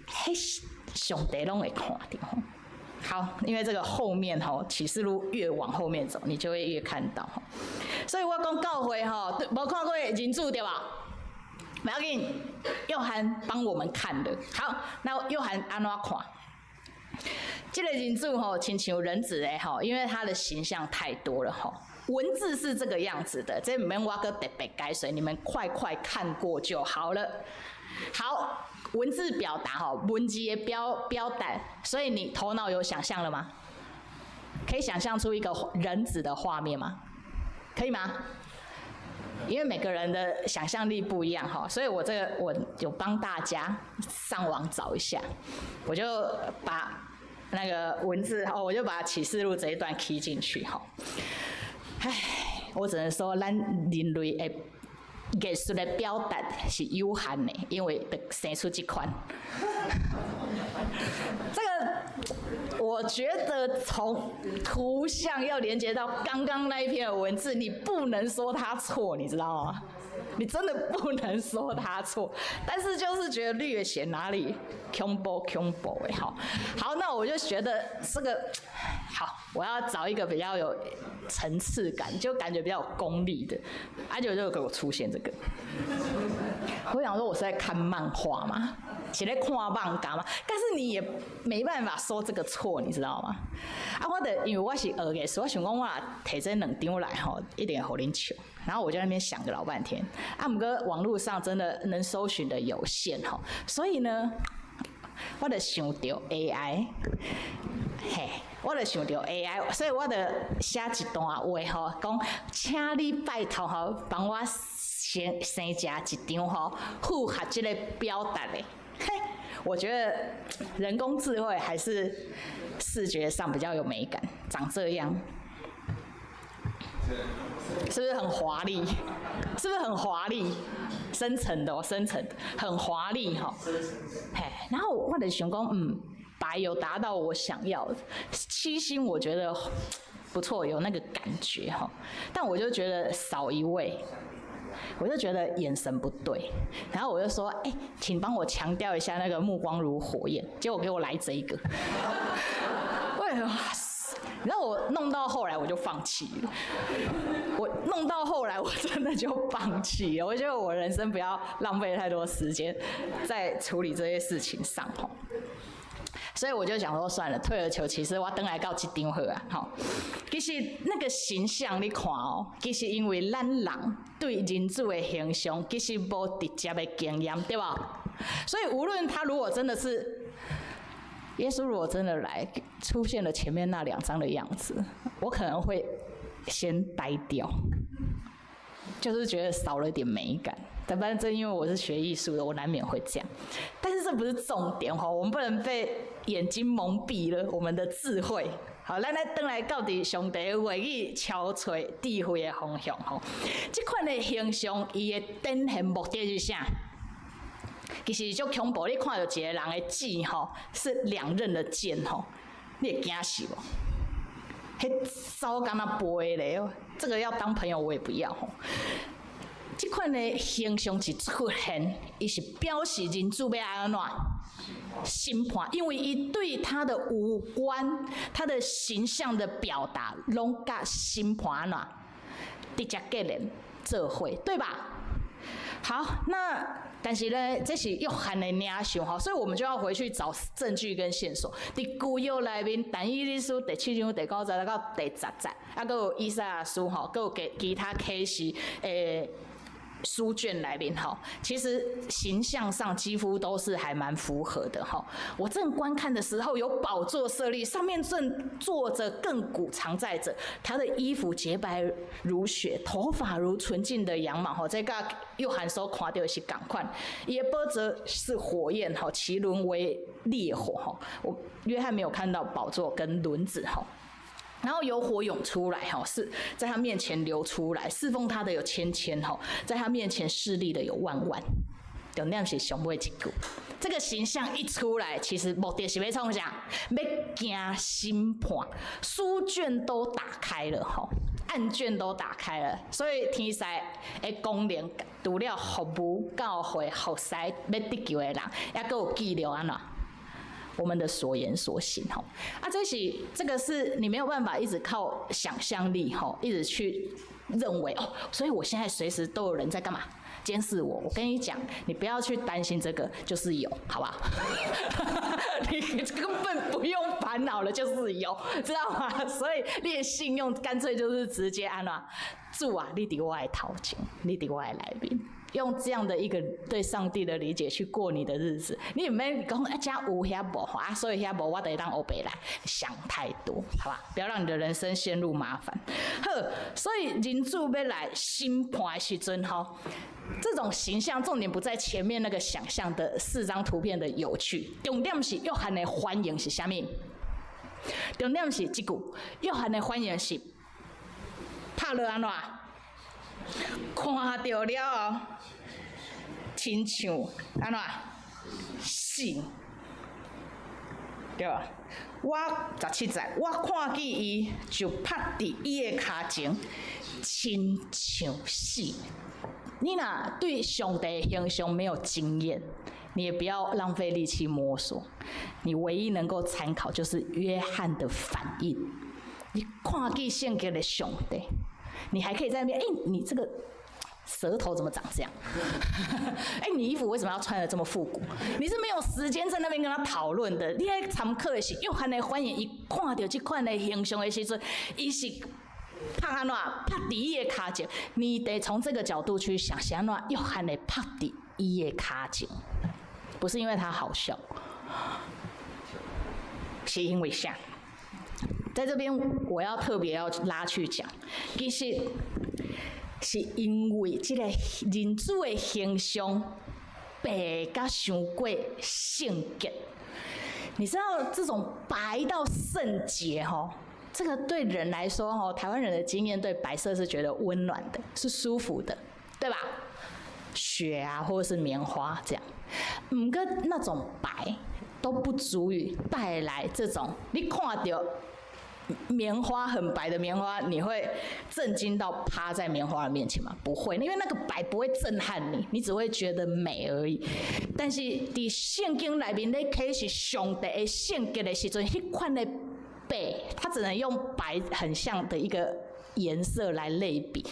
迄上帝拢会看到吼。好，因为这个后面吼启示录越往后面走，你就会越看到吼。所以我讲教会吼，无看过人子对吧？不要紧，约翰帮我们看的。好，那约翰安怎看？这个人子吼，亲像人子诶吼，因为他的形象太多了吼。文字是这个样子的，这唔免我个特别解说，你们快看过就好了。好，文字表达哈，文字的表达，所以你头脑有想象了吗？可以想象出一个人子的画面吗？可以吗？因为每个人的想象力不一样哈，所以我有帮大家上网找一下，我就把那个文字我就把启示录这一段 key 进去哈。唉，我只能说，咱人类的艺术的表达是有限的，因为生出这款。这个我觉得从图像要连接到刚刚那一篇的文字，你不能说他错，你知道吗？你真的不能说他错，但是就是觉得略显哪里恐怖哎，好，那我就觉得这个好，我要找一个比较有层次感，就感觉比较有功力的，就给我出现这个。我想说我是在看漫画嘛，是在看漫画嘛，但是你也没办法说这个错，你知道吗？因为我是学艺术，我想讲我提这2张来吼，一定会给恁笑。然后我就在那边想个老半天，不过网络上真的能搜寻的有限吼，所以呢，我就想到 AI， 我就想到 AI， 所以我就写一段话吼，讲请你拜托吼，帮我先加一张吼，符合这个表达的。我觉得人工智慧还是视觉上比较有美感，长这样。是不是很华丽？是不是很华丽？深层的，很华丽哈。然后我就想讲，白有达到我想要的，7星我觉得不错，有那个感觉哈。但我就觉得少一位，我就觉得眼神不对。然后我就说，请帮我强调一下那个目光如火焰。结果给我来这一个，然后我弄到后来我就放弃了，我真的就放弃了。我觉得我人生不要浪费太多时间在处理这些事情上吼，所以我就想说算了，退而求其次，我等来到这张好啊吼。其实那个形象你看哦，其实因为咱人对人主的形象其实无直接的经验，对吧？所以无论他如果真的是。耶稣如果真的来，出现了前面那2张的样子，我可能会先呆掉，就是觉得少了一点美感。但反正因为我是学艺术的，我难免会这样。但是这不是重点哈，我们不能被眼睛蒙蔽了我们的智慧。好，咱来回来到底上帝的话语敲锤智慧的方向吼。这款的形象，伊的典型目的是啥？其实就恐怖，你看到一个人的剑吼，是2刃的剑吼，你会惊死无？迄刀敢若飞咧，这个要当朋友我也不要吼。这款的形象一出现，伊是表示人主要安怎审判，因为伊对他的五官、他的形象的表达，拢甲审判安怎直接给人做伙，对吧？好，那但是呢，这是约翰的领袖哈，所以我们就要回去找证据跟线索。伫旧约内面，但以理书第7章第9节到第10节，还有以赛亚书哈，还有其他启示书卷来面哈，其实形象上几乎都是还蛮符合的哈。我正观看的时候，有宝座设立，上面正坐着亘古常在者，他的衣服洁白如雪，头发如纯净的羊毛哈。这个约翰所看到的是同款，伊的宝座是火焰哈，其轮为烈火哈。我约翰没有看到宝座跟轮子哈。然后有火涌出来，是在他面前流出来，侍奉他的有千千，在他面前势力的有万万。重点是上尾一句，这个形象一出来，其实目的是要创啥？要惊审判，书卷都打开了，案卷都打开了，所以天使的功能除了服务、教会、服侍要得救的人，也还有记录安怎？我们的所言所行这个是你没有办法一直靠想象力一直去认为所以我现在随时都有人在干嘛监视我。我跟你讲，你不要去担心这个，就是有，好不好？你根本不用烦恼了，就是有，知道吗？所以你的信用干脆就是直接安了，主啊，你伫我的头前，你伫我的内面。用这样的一个对上帝的理解去过你的日子，你免讲遮有遐无所以遐无我得当欧北来想太多，好吧？不要让你的人生陷入麻烦。好，所以人主要来审判的时阵这种形象重点不在前面那个想象的4张图片的有趣，重点是约翰的欢迎是啥物？重点是这句，约翰的欢迎是拍落安怎？看到了亲像安怎信，对吧？我17节，我看见伊就趴伫伊的骹前，亲像死。你若对上帝的形象没有经验，你也不要浪费力气摸索。你唯一能够参考就是约翰的反应。你看见圣经的上帝，你还可以在那边，你这个舌头怎么长这样？你衣服为什么要穿得这么复古？你是没有时间在那边跟他讨论的。你在参考的是约翰的反应，伊看到这款的形象的时阵，伊是拍安怎拍伫伊的骹前？你得从这个角度去想，是安怎约翰的拍伫伊的骹前，不是因为他好笑，是因为啥？在这边我要特别要拉去讲，其实是因为这个人子的形象白甲伤过圣洁。你知道这种白到圣洁吼，这个对人来说吼，台湾人的经验对白色是觉得温暖的，是舒服的，对吧？雪啊，或者是棉花这样，不过那种白都不足以带来这种你看到棉花很白的棉花，你会震惊到趴在棉花的面前吗？不会，因为那个白不会震撼你，你只会觉得美而已。但是伫圣经里面，你开始上帝的圣洁的时阵，迄款的白，它只能用白很像的一个颜色来类比。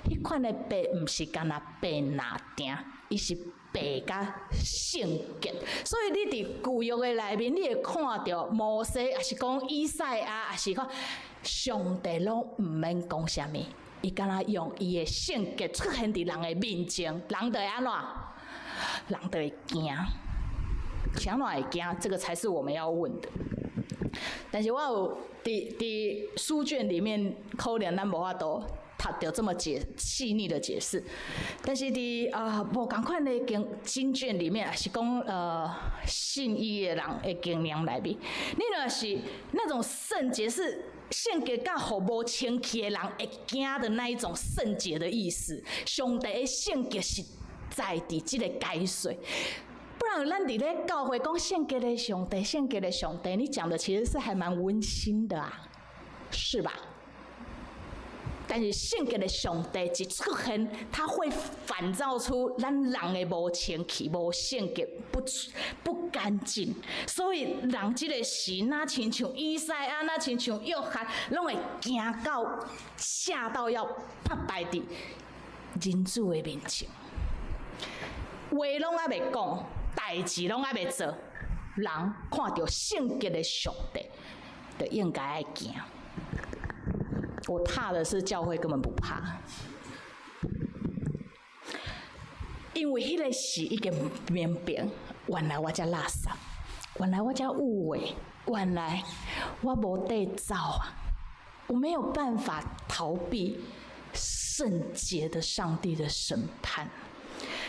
迄款的白，不是干那白拿定，伊是白甲圣洁，所以你伫旧约的内面，你会看到摩西，也是讲以赛亚，也是讲上帝拢唔免讲啥物，伊敢若用伊的圣洁出现伫人的面前，人就会安怎？人就会惊，是安怎会惊？这个才是我们要问的。但是我有伫书卷里面，可能咱无法度读到这么细腻的解释，但是伫无同款的经卷里面，也是讲信伊的人的经验内面，你若是那种圣洁是圣洁甲互无清气的人会惊的那一种圣洁的意思，上帝的圣洁是在伫这个解说。不然，咱伫咧教会讲圣洁的上帝，圣洁的上帝，你讲的其实是还蛮温馨的啊，是吧？但是圣洁的上帝一出现，他会反照出咱人的无清气、无圣洁、不干净。所以人这个时，那亲像以赛亚，那亲像约翰，拢会惊到吓到要趴摆伫人子的面前，话拢还袂讲，代志拢还袂做，人看到圣洁的上帝，就应该爱惊。我怕的是教会根本不怕，因为迄个是已经明白，原来我才垃圾，原来我才误会，原来我无得走啊，我没有办法逃避圣洁的上帝的审判。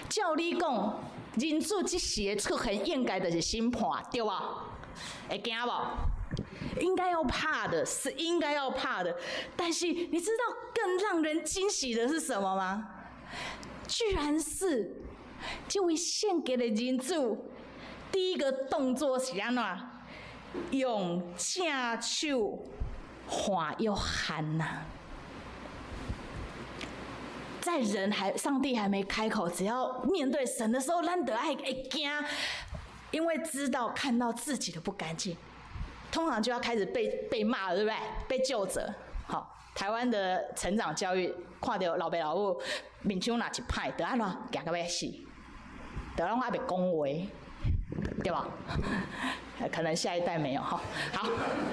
照你讲，人子即时的出现，应该就是审判，对吧？会惊无？应该要怕的，是应该要怕的。但是你知道更让人惊喜的是什么吗？居然是这位献给的人子，第一个动作是安怎？用正手划约翰呐。在上帝还没开口，只要面对神的时候，咱就会惊，因为知道看到自己的不干净。通常就要开始被骂了，对不对？被究责。好，台湾的成长教育，看到老爸老母面手拿一歹，就安怎行到要死，就拢还袂讲话，对吧？可能下一代没有哈。好，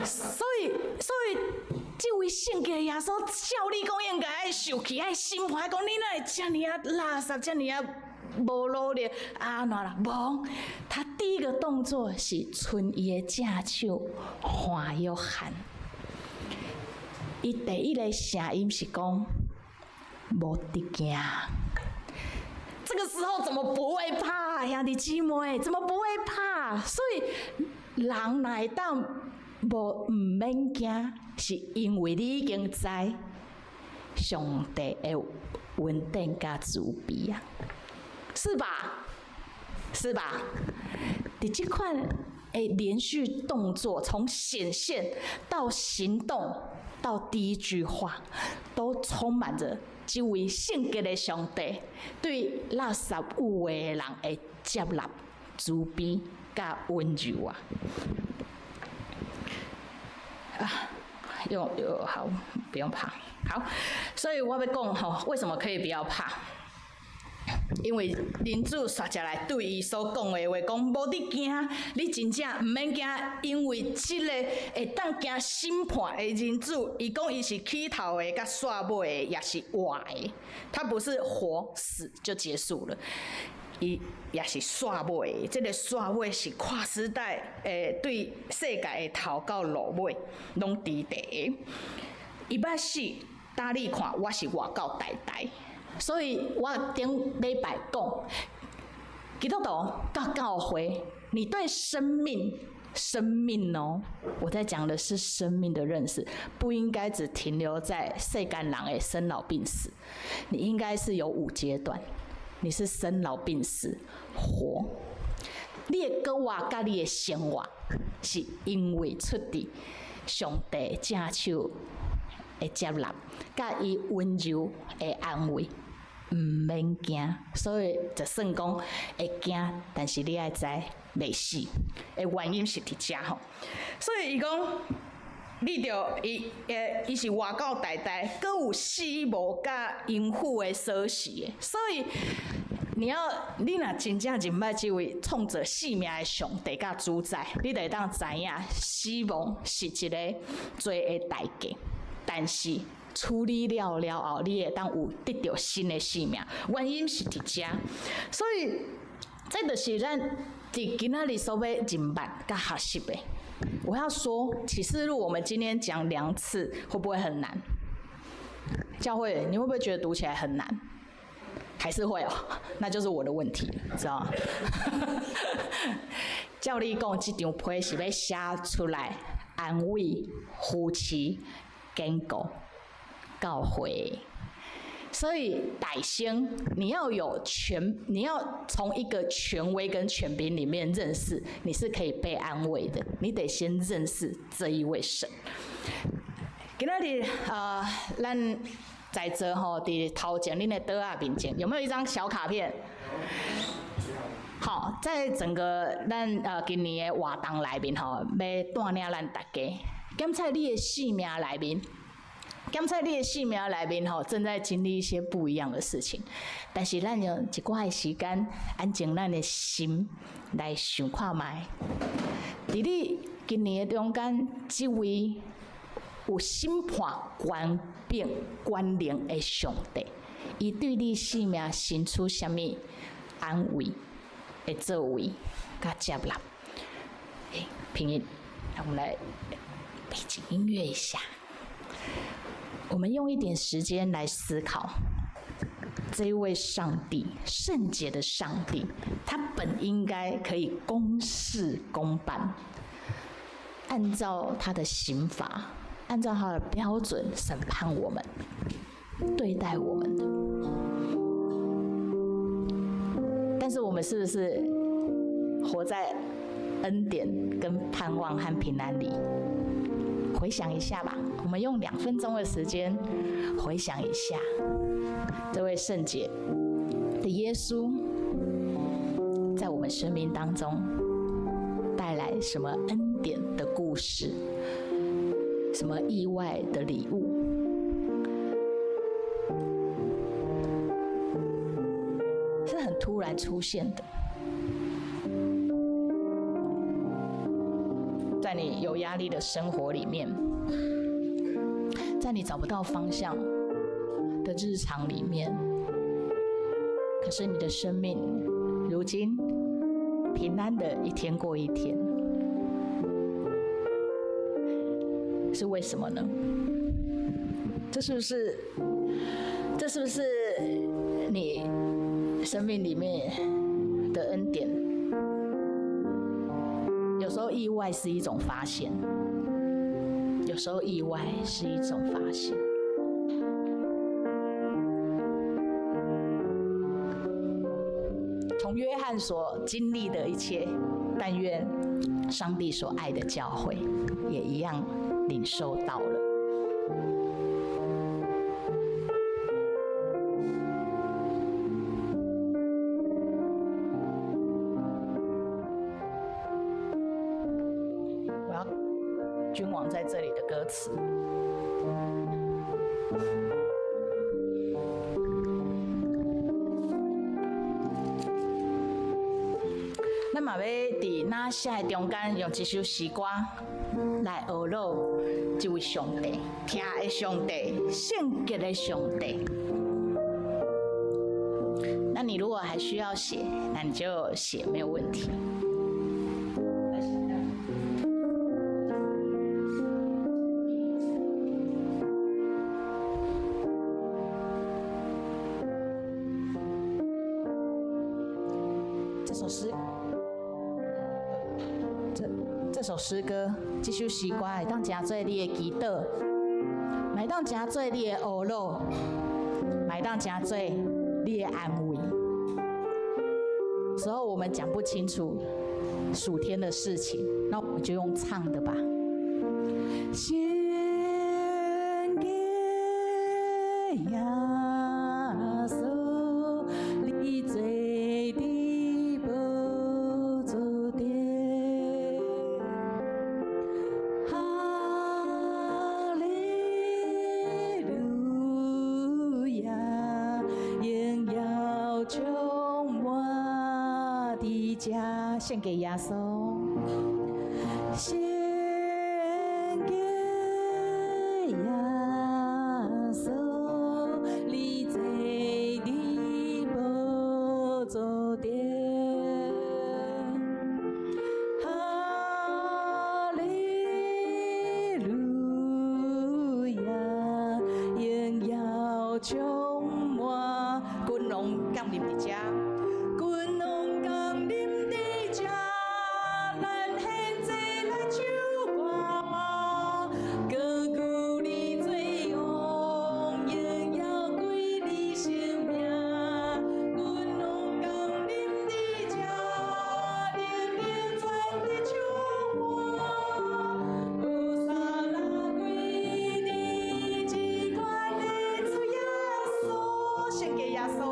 所以这位圣洁的耶稣，照你讲应该爱受气，爱审判，讲你哪会这么啊垃圾，这么啊无努力啊哪啦？无，他第一个动作是伸伊的正手划约翰。伊第一个声音是讲无得惊。这个时候怎么不会怕？兄弟姊妹怎么不会怕？所以人来当无唔免惊，是因为你已经知上帝的稳定加慈悲啊，是吧？是吧？伫这款连续动作，从显现到行动，到第一句话，都充满着这位圣洁的上帝对垃圾有为的人的接纳、慈悲甲温柔啊！好，不用怕。好，所以我要讲吼，为什么可以不要怕？因为人主刷下来对伊所讲的话，讲无你惊，你真正毋免惊，因为即个会当惊审判的人主，伊讲伊是起头的，甲煞尾的，也是活的，他不是活死就结束了。伊也是煞尾的，这个煞尾是跨时代，对世界的头到落尾拢伫地。伊捌死，搭你看，我是活到代代。所以我顶礼拜讲，基督徒到教会，你对生命哦，我在讲的是生命的认识，不应该只停留在世间人的生老病死，你应该是有5阶段，你是生老病死活，你的过活甲你的生活，是因为出自上帝正手的接纳，甲伊温柔的安慰。唔免惊，所以就算讲会惊，但是你爱知袂死，的原因是伫遮吼。所以伊讲，你着伊是活到代代，阁有死无甲因父的锁匙的，所以你若真正认捌这位创造生命的上帝甲主宰，你就会当知影死亡是一个罪的代价，但是处理了后，你会当有得到新的生命，原因是伫遮，所以这就是咱伫今仔日所要认捌甲学习的。我要说，启示录我们今天讲2次，会不会很难？教会，你会不会觉得读起来很难？还是会哦，那就是我的问题了，知道吗？照你讲，这张批是要写出来安慰夫妻、坚固教会，所以百姓你要从一个权威跟权柄里面认识，你是可以被安慰的。你得先认识这一位神。今仔日咱在座吼，伫头前恁的桌仔面前有没有一张小卡片？好，在整个咱今年的活动内面吼，要带领咱大家检测你的生命内面。检测你的生命内面吼，正在经历一些不一样的事情，但是咱用一寡的时间，安静咱的心来想看卖。伫你今年的中间，这位有审判权柄权能的上帝，伊对你生命生出什么安慰的作为甲接纳？平音，让我们来背景音乐一下。我们用一点时间来思考，这一位上帝，圣洁的上帝，他本应该可以公事公办，按照他的刑罚，按照他的标准审判我们，对待我们的。但是我们是不是活在恩典、跟盼望和平安里？回想一下吧，我们用2分钟的时间回想一下，这位圣洁的耶稣在我们生命当中带来什么恩典的故事，什么意外的礼物，是很突然出现的。在你有压力的生活里面，在你找不到方向的日常里面，可是你的生命如今平安的一天过一天，是为什么呢？这是不是你生命里面的恩典？有时候意外是一种发现，有时候意外是一种发现。从约翰所经历的一切，但愿上帝所爱的教会也一样领受到了。我要君王在这里的歌词。咱嘛要伫那写的中间用一首诗歌来学老这位上帝，听的上帝，圣洁的上帝。那你如果还需要写，那你就写，没有问题。这首诗歌，这首诗歌会当成做你的祈祷，会当成做你的懊恼，会当成做你的安慰。时候我们讲不清楚属天的事情，那我们就用唱的吧。献给耶稣，你最的宝座前。哈利路亚，荣耀充满的家，献给耶稣。献给耶稣，你最的宝座前。哈利路亚，荣耀充满，君王降临的家，君王降临的家。咱现在来唱歌，歌鼓你最勇，荣耀归你生命。君王降临的家，灵灵传的唱歌，有啥那归你，只管的主耶稣，献给耶稣。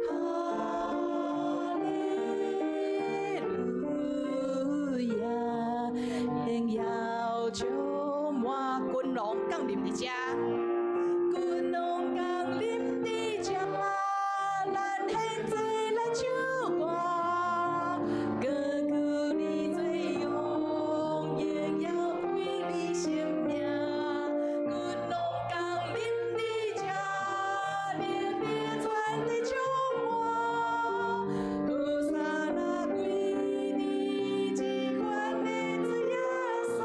哈利路亚，荣耀充满，君王降临的家，君王降临的家，咱现在来唱歌，歌鼓你最勇，荣耀归你生命。君王降临的家，灵灵传的唱歌，有啥那归你，只管的主耶稣。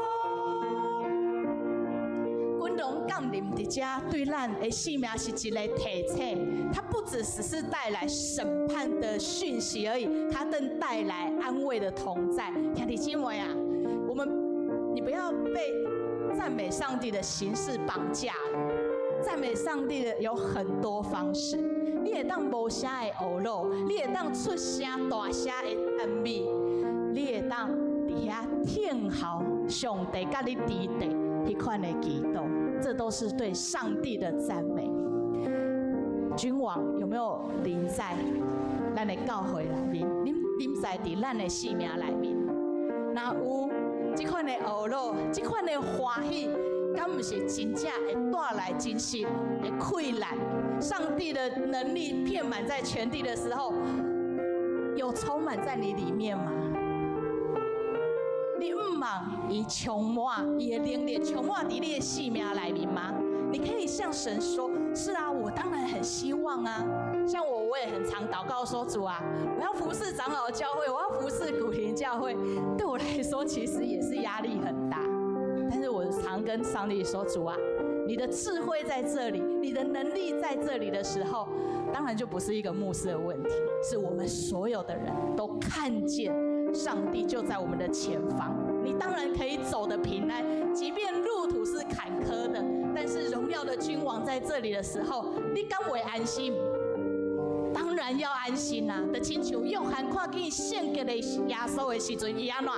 君王降临的家，对咱的生命是一个提醒，它不只是带来审判的讯息而已，它更带来安慰的同在。兄弟姐妹啊，你不要被赞美上帝的形式绑架了。赞美上帝的有很多方式，你会当无声的懊恼，你会当出声大声的赞美，你会当伫遐听候上帝甲你伫地迄款的祈祷，这都是对上帝的赞美。君王有没有临在咱的教会里面？临在伫咱的生命里面？若有这款的懊恼，这款的欢喜，敢不是真正会带来真实的溃烂？上帝的能力遍满在全地的时候，有充满在你里面吗？你唔望伊充满，伊的能力充满伫你的生命里面吗？你可以向神说：是啊，我当然很希望啊。像我也很常祷告说：主啊，我要服侍长老教会，我要服侍古亭教会。对我来说，其实也是压力很大。但是我常跟上帝说：主啊，你的智慧在这里，你的能力在这里的时候，当然就不是一个牧师的问题，是我们所有的人都看见上帝就在我们的前方。你当然可以走得平安，即便路途是坎坷的，但是荣耀的君王在这里的时候，你敢会安心？当然要安心啊！就亲像约翰看见献给了耶稣的时阵，伊安怎？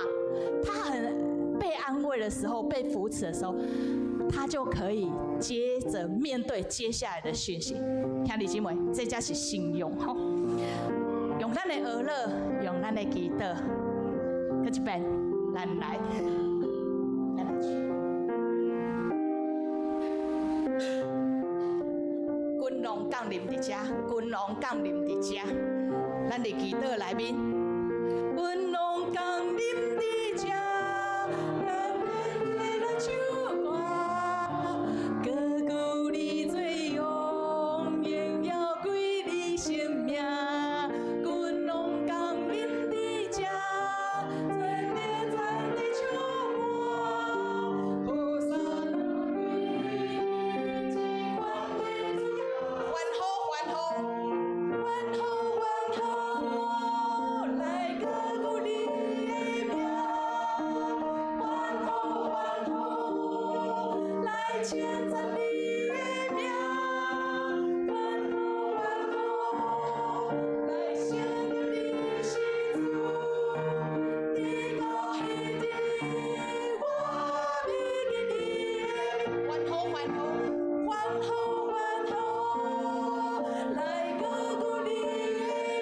他很被安慰的时候，被扶持的时候，他就可以接着面对接下来的讯息。兄弟姐妹，这才是信用吼！用咱的娱乐，用咱的祈祷，搁一遍，咱来去。君王降临伫遮，君王降临伫遮，咱伫祈祷内面。君王降临伫遮，咱来唱歌，歌鼓你最勇，荣耀归你性命。君王降临伫遮，真的唱歌，和山归你，万吼，来歌鼓你的名，欢呼，来称赞你的名，欢呼，来献上你是主，地高天低，我必给你欢呼，来歌鼓你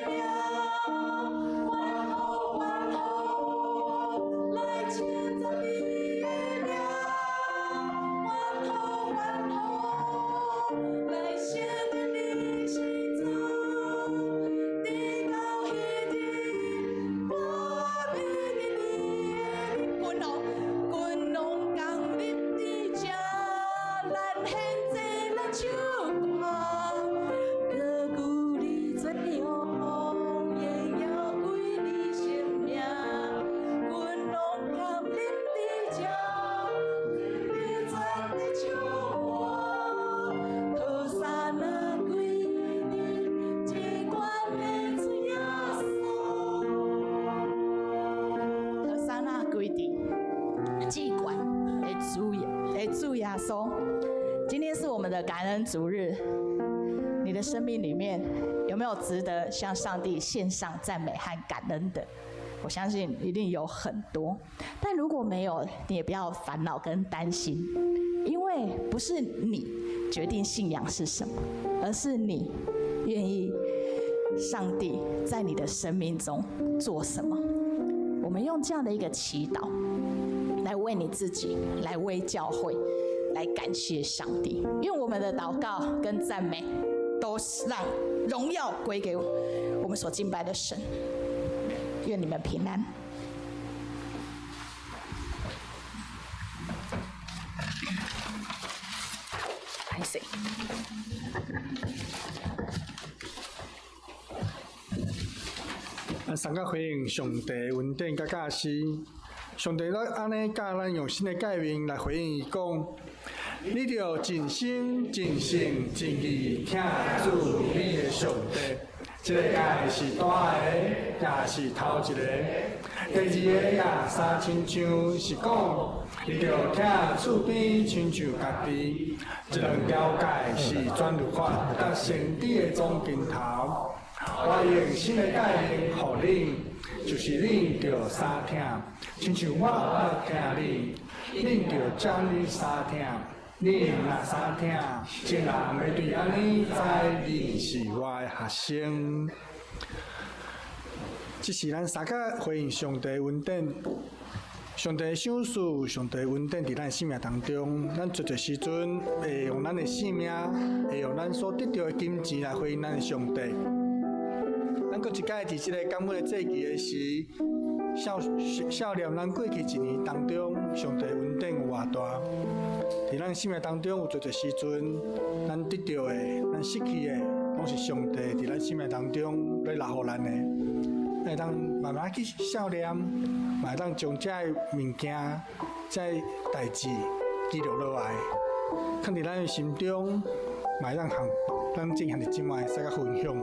的名，欢呼，来称赞你的名，欢呼，来献上你是主，地高天低，我必给你君王降临伫遮，咱现在来唱歌。歌鼓你最勇，荣耀归你性命。君王降临伫遮，你赞的唱歌，和山那归你，只管的主耶稣。和山那归你，只管的主耶稣。今天是我们的感恩主日。你的生命里面有没有值得向上帝献上赞美和感恩的？我相信一定有很多。但如果没有，你也不要烦恼跟担心，因为不是你决定信仰是什么，而是你愿意上帝在你的生命中做什么。我们用这样的一个祈祷来为你自己，来为教会，来感谢上帝。愿我们的祷告跟赞美都让荣耀归给我们所敬拜的神。愿你们平安。拍谁？三个回应上帝恩典甲教示，上帝咧安尼教咱用新的诫命来回应伊讲。你着尽心、尽性、尽意听主你的上帝。这个界是大个，也是头一个。第二个也三亲像是讲，你着听厝边亲像家己。这两条界是全律法甲先知的总镜头。我用新的诫命互恁，就是恁着三听，亲像我捌听恁，恁着将你三听。你若三听，真人会对安尼知你是我的学生。这是咱三个回应上帝恩典，上帝赏赐，上帝恩典伫咱生命当中，咱做时阵会用咱的性命，会用咱所得到的金钱来回应咱的上帝。咱搁一届伫这个感恩的节期的时，少念咱过去一年当中，上帝恩典有偌大。伫咱生命当中有做时阵，咱得到的、咱失去的，拢是上帝伫咱生命当中来留予咱的。会当慢慢去少念，会当将这物件、这代志记录落来，放伫咱的心中，嘛让咱正向的即卖使甲分享。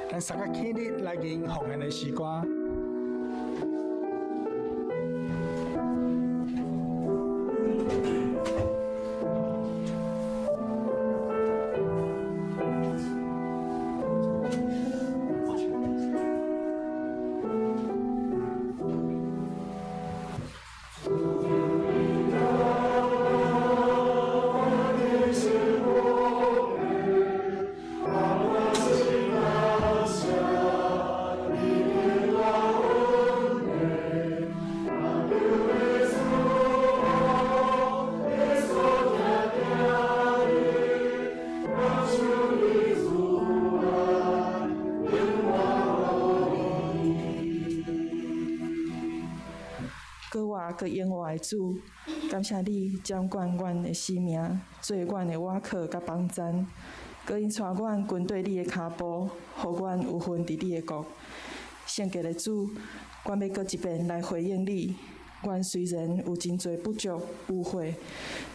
咱三个起立来吟奉献的诗歌。搁永活的主，感谢你掌管阮的生命，做阮的瓦靠甲帮站，搁因带阮跟对你的脚步，互阮有份伫你的国。圣洁的主，阮要搁一遍来回应你。阮虽然有真侪不足、误会，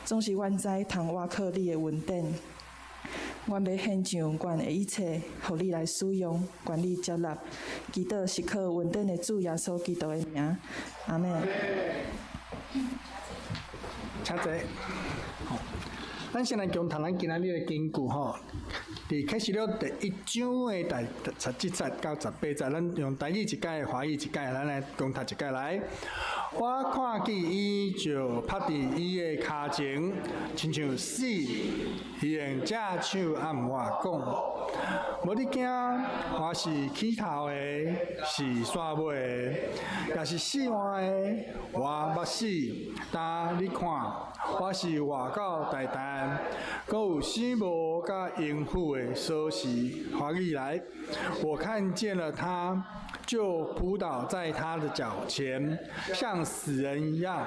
总是阮知通瓦靠你的恩典。阮要献上阮的一切，互你来使用，愿你接纳。祈祷是靠恩典的主耶稣基督的名，阿门。请坐。好，咱先来讲谈咱今仔日的经句吼。伫启示录第1章的第17节到18节，咱用台语一解，华语一解，咱来讲读一解来。我看见伊就趴伫伊的骹前，亲像死，伊用只手按我讲：无你惊，我是起头的，是煞尾的，也是死活的，我捌死。但你看，我是活到大蛋，阁有死无甲应付的锁匙。华语来，我看见了他。就扑倒在他的脚前，像死人一样。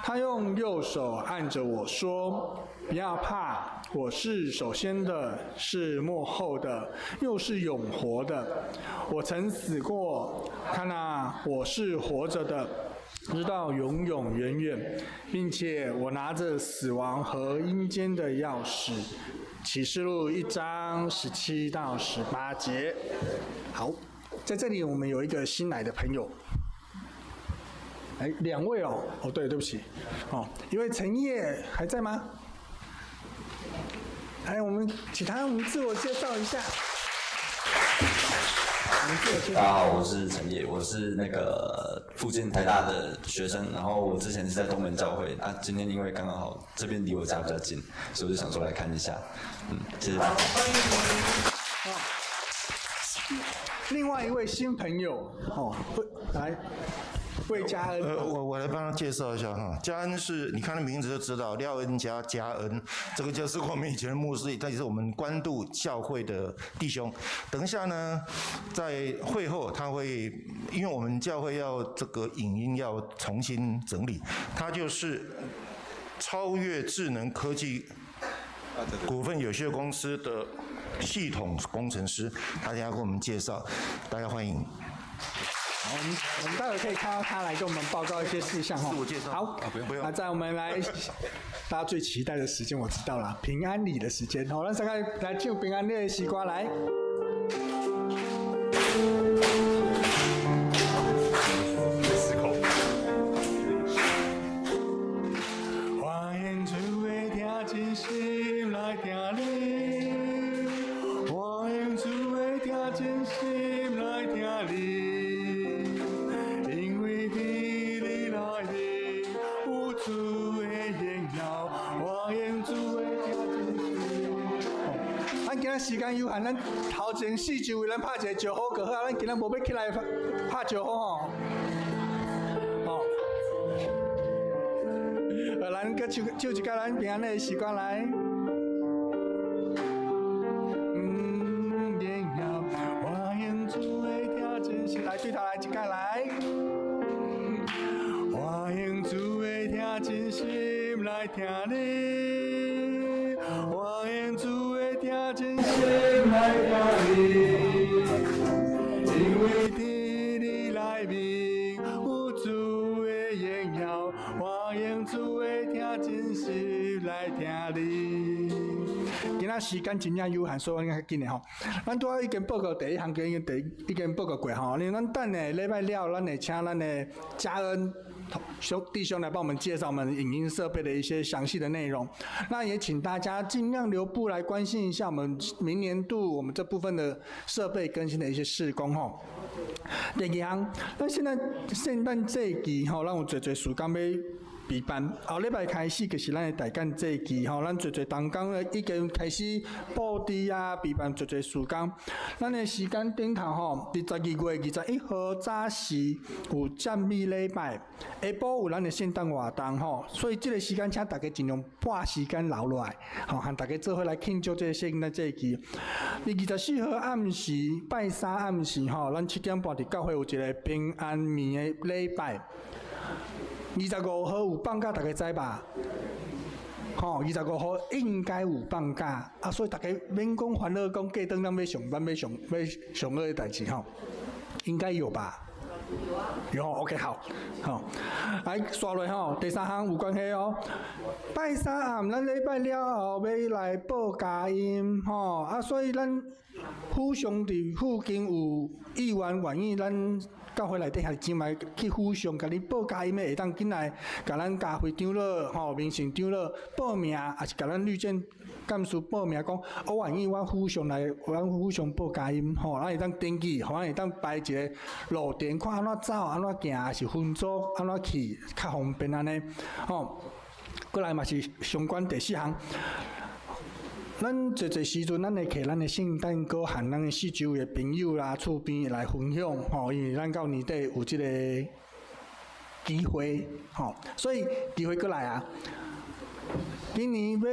他用右手按着我说：“不要怕，我是首先的，是末后的，又是永活的。我曾死过，看啊，我是活着的，直到永永远远，并且我拿着死亡和阴间的钥匙。”启示录1章17到18节。好。在这里，我们有一个新来的朋友，2位哦，对不起，一位陈烨还在吗？我们请他，我们自我介绍一下。大家好，我是陈烨，我是那个附近台大的学生，然后我之前是在东门教会，今天因为刚刚好这边离我家比较近，所以我就想说来看一下，谢谢大家。另外一位新朋友，来，魏嘉恩。我来帮他介绍一下哈，嘉恩是你看他名字就知道，廖恩加嘉恩，这个就是我们以前的牧师，他也是我们关渡教会的弟兄。等一下呢，在会后他会，因为我们教会要这个影音要重新整理，他就是超越智能科技股份有限公司的系统工程师，他等一下给我们介绍，大家欢迎。好，我们待会可以看到他来跟我们报告一些事项哈。自我介绍。好，不用。那在我们来，大家最期待的时间我知道了，平安礼的时间。好，那大概来进入平安礼的时光来。欢迎诸位听进心来听你，欢迎诸位听进心来听你，因为你来临有主的荣耀，欢迎诸位听进心。咱今仔时间有限，咱头前4就为咱拍一个招呼就好，咱今仔无要起来拍招呼吼。咱搁唱一个咱平安的时光来。欢迎诸位听见真心来听你，我愿主会听真心来听你，因为天你内面有主的荣耀，我愿主会听真心来听你。今仔时间真正有限，所以我应该较紧的吼。咱拄仔已经报告第一项，已经报告过吼。因为咱等下礼拜了，咱会请咱的嘉恩弟兄来帮我们介绍我们影音设备的一些详细的内容。那也请大家尽量留步来关心一下我们明年度我们这部分的设备更新的一些事工吼。第二项，咱现在圣诞这一季吼，咱有侪时间要备办，后礼拜开始就是咱的大干这一季吼，咱侪同工已经开始布置啊，备办侪事工。咱的时间顶头吼，伫12月21号早时有赞美礼拜，下晡有咱的圣诞活动吼，所以这个时间请大家尽量拨时间留落来，吼，和大家做伙来庆祝这个圣诞这一季。24号暗时拜三暗时吼，咱7点半伫教会有一个平安眠的礼拜。25号有放假，大家知吧？吼，25号应该有放假，啊，所以大家免讲烦恼，讲过当咱要上班要上学的代志吼，应该有吧？有 ，OK 好，好，来刷落吼，第三项有关系哦。拜三暗，咱礼拜了后要来报佳音吼，啊，所以咱府上伫附近有议员愿意咱。教会内底还真卖去府上，甲你报佳音的，会当进来，甲咱家会长老、吼民信长老报名，也是甲咱律政干事报名，讲我愿意我府上来，阮府上报佳音，吼，咱会当登记，咱会当排一个路程，看安怎走，安怎行，还是分组安怎去，较方便安尼，吼。过来嘛是相关第4项。咱这时阵，咱会摕咱的圣诞歌和咱的四周的朋友啦、厝边来分享，吼，因为咱到年底有这个机会，吼，所以机会过来啊。今年要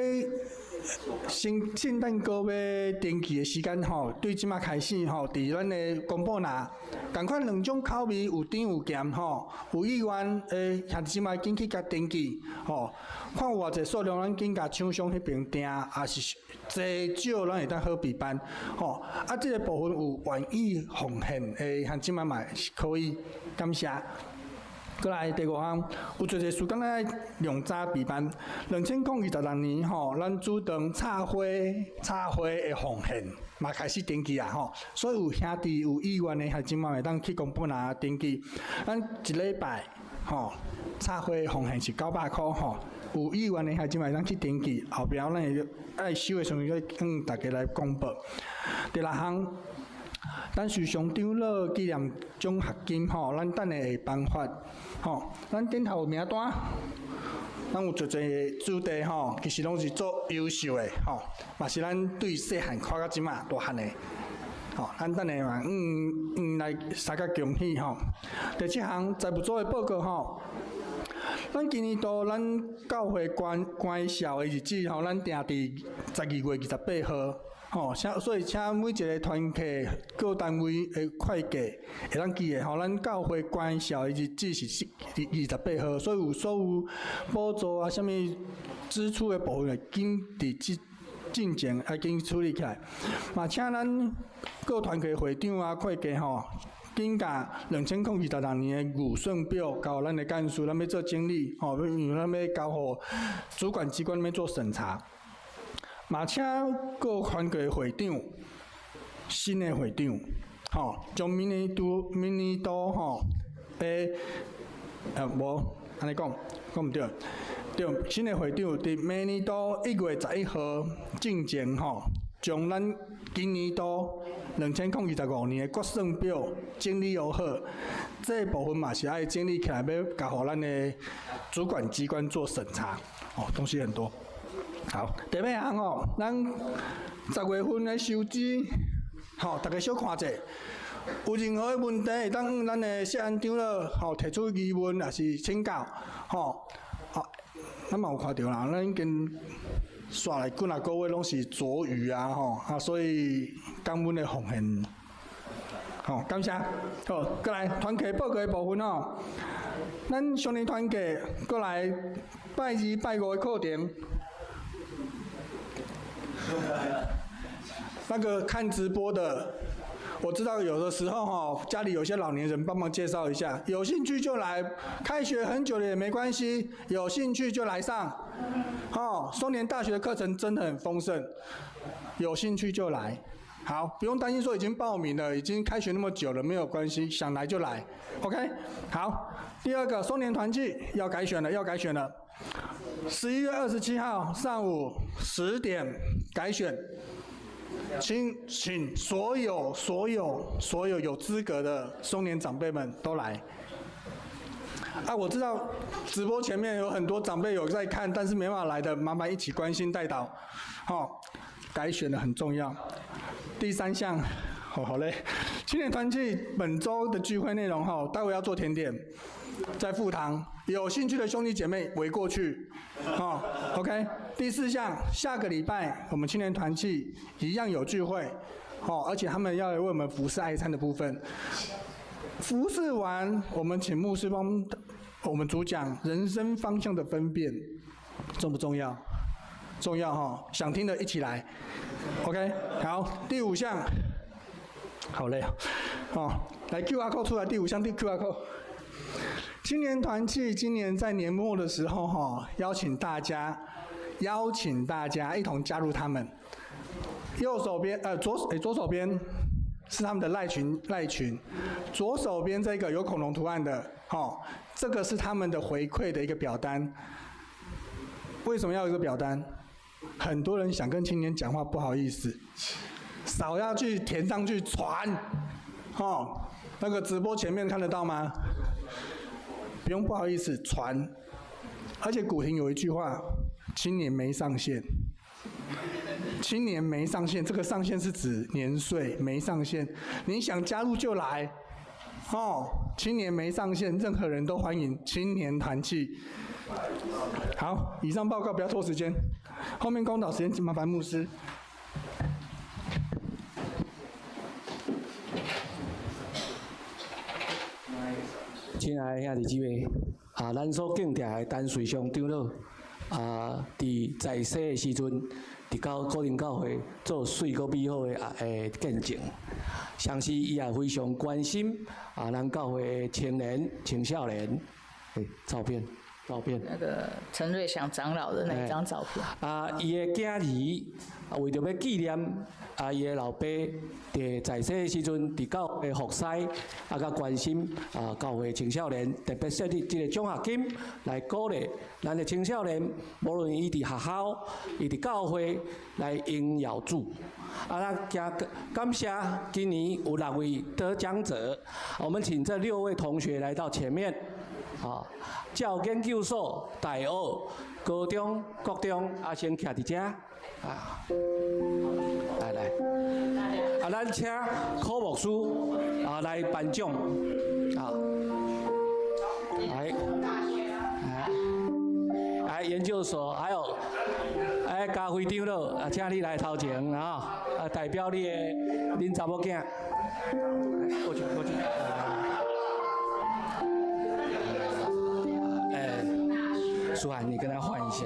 圣诞歌要登记的时间，吼，对即马开始，吼，伫咱的公布栏，共款2种口味，有甜有咸，吼，有意愿兄弟姊妹紧去甲登记，吼，看有偌济数量，咱紧甲厂商迄边订，也是济少，咱会当好备办，吼，啊，即个部分有愿意奉献的兄弟姊妹嘛是可以，感谢。过来第5项，有侪时间来量早备办。2026年吼，咱主动插花的奉献嘛开始登记啊吼，所以有兄弟有意愿的孩子们会当去公布栏登记。咱一礼拜吼插花奉献是900块吼，有意愿的孩子们会当去登记，后壁咱会爱收的时阵再向大家来公布。第6项。咱是上长老纪念奖学金吼，咱等下会颁发吼，咱顶头有名单，咱有侪主题吼，其实拢是做优秀的吼，嘛是咱对细汉看到即马大汉的，吼，咱等下嘛来三甲恭喜吼。第7项财务组的报告吼。咱今年度咱教会关校的日子吼，咱定伫12月28号。吼，所以请每一个团体、各单位的会计会当记的吼，咱教会关校的日子是28号，所以有所有补助啊、啥物支出的部分会紧伫进前啊紧处理起来。嘛，请咱各团体会长啊、会计吼。紧甲2026年的预算表交咱的干事，咱要做整理，吼，因为咱要交互主管机关要做审查。嘛，请各团体会长、新的会长，吼，将明年度吼，无安尼讲毋对，对，新的会长伫明年度1月11号进前吼，将咱今年度2025年的决算表整理好，这部分嘛是爱整理起来，要交互咱的主管机关做审查，哦，东西很多。好，第8项哦，咱10月份的收支，吼，大家小看者，有任何的问题，会当咱的谢安长老吼提出疑问，也是请教，吼，好，咱嘛有看到啦，咱已经刷来几啊个月拢是左语啊，吼，啊，所以感恩的奉献，好，感谢，好，过来团体报告的部分哦。咱兄弟团结过来拜2、拜5的课程。那个看直播的，我知道有的时候家里有些老年人帮忙介绍一下，有兴趣就来，开学很久了也没关系，有兴趣就来上。松年大学的课程真的很丰盛，有兴趣就来。好，不用担心说已经报名了，已经开学那么久了，没有关系，想来就来。OK， 好。第二个，松年团契要改选了，11月27号上午10点改选。请所有有资格的松年长辈们都来。我知道直播前面有很多长辈有在看，但是没办法来的，麻烦一起关心带导。改选的很重要。第3项，好累。青年团契本周的聚会内容待会要做甜点，在副堂，有兴趣的兄弟姐妹围过去。OK。第4项，下个礼拜我们青年团契一样有聚会，而且他们要来为我们服侍爱餐的部分。服侍完，我们请牧师帮我们主讲人生方向的分辨，重不重要？重要想听的一起来。OK， 好。第5项，好累来 QR code 出来，第5项QR code。青年团契今年在年末的时候邀请大家一同加入他们。右手边左手边是他们的赖群，左手边这个有恐龙图案的这个是他们的回馈的一个表单。为什么要有一个表单？很多人想跟青年讲话不好意思，扫下去填上去传。那个直播前面看得到吗？不用不好意思，传。而且古亭有一句话，青年没上限。青年没上限，这个上限是指年岁，没上限。你想加入就来，青年没上限，任何人都欢迎青年团契。好，以上报告不要拖时间，后面公导时间请麻烦牧师。亲爱的兄弟姊妹，咱所敬重的陈瑞祥长老，伫在世的时阵，伫到高龄教会做水果美好的见证，相信伊也非常关心咱教会的青年、青少年。照片。那个陈瑞祥长老的那张照片。伊的囝儿为着要纪念伊的老爸伫在世的时阵，伫教会服侍甲关心教会青少年，特别设立这个奖学金来鼓励咱的青少年，无论伊伫学校、伊伫教会来荣耀主。咱感谢今年有6位得奖者，我们请这6位同学来到前面。教研究所、大学、高中、国中，先徛伫遮。来，咱请科牧师来颁奖。来研究所，还有嘉辉长老，请你来头前代表恁查某囝。过去。舒涵，你跟他换一下。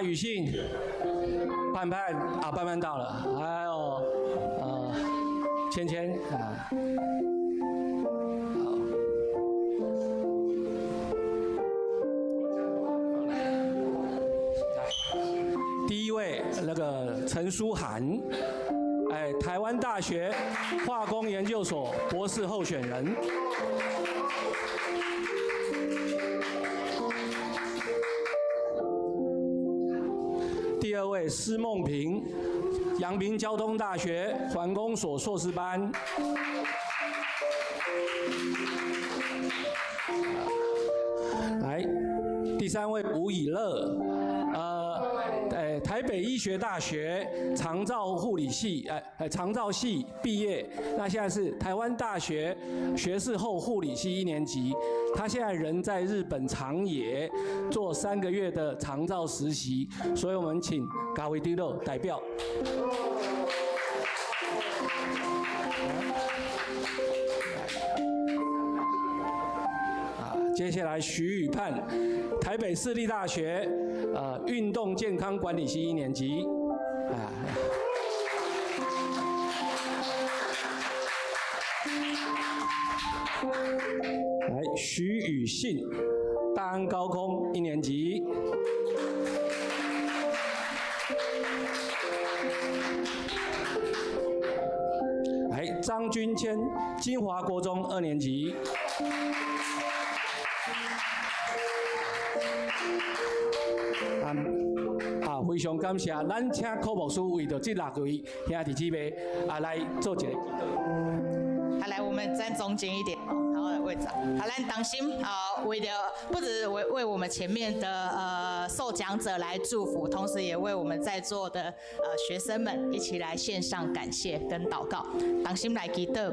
雨信、盼盼到了，还有芊芊好。第1位那个陈舒涵，台湾大学化工研究所博士候选人。第2位施梦平，阳明交通大学环工所硕士班。来，第3位吴以乐，台北医学大学长照护理系，长照系毕业，那现在是台湾大学学士后护理系1年级，他现在人在日本长野做3个月的长照实习，所以我们请嘉辉长老代表。接下来徐宇盼，台北市立大学运动健康管理系1年级。来，徐宇信，大安高工1年级。来，张君谦，金华国中2年级。非常感谢，咱请柯牧师为着这6位兄弟姊妹来做一个祈祷。来，我们站中间一点，好的位置。好，咱当心为了不止为我们前面的受奖者来祝福，同时也为我们在座的学生们一起来献上感谢跟祷告。当心来祈祷。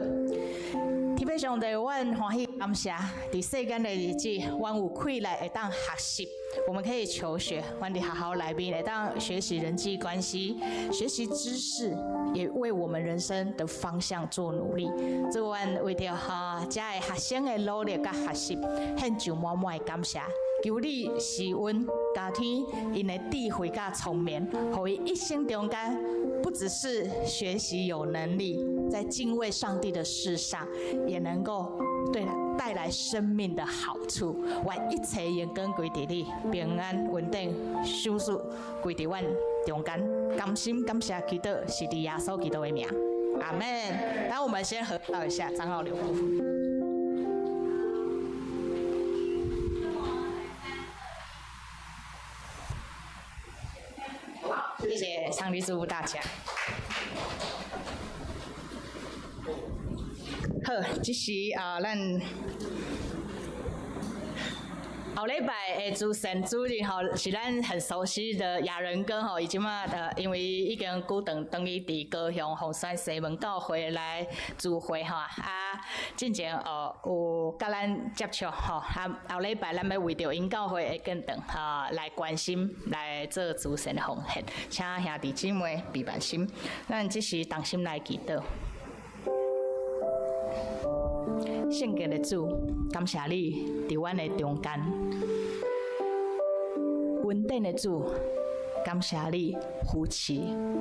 天父上帝，阮欢喜感谢，伫世间的日子，阮有气来会当学习，我们可以求学，阮伫学校内面会当学习人际关系，学习知识，也为我们人生的方向做努力。这阮为着这个学生的努力甲学习，献上满满的感谢。求你赐阮加添因的智慧甲聪明，互伊一生中间不只是学习有能力，在敬畏上帝的事上，也能够带来生命的好处。愿一切眼光归伫你，平安稳定，收束归伫阮中间。甘心感谢祈祷，是伫耶稣基督的名，阿门。那我们先合道一下，长老刘伯父。谢谢上帝祝福大家。好，这是咱后礼拜的主神主日是咱很熟悉的亚人哥伊即马因为已经久等于伫高雄凤山西门教会来聚会进前有甲咱接触后礼拜咱要为着因教会的建堂来关心来做主神的奉献，请兄弟姊妹备万心，咱即时同心来祈祷。圣洁的主，感谢你伫阮的中间；稳定的主，感谢你扶持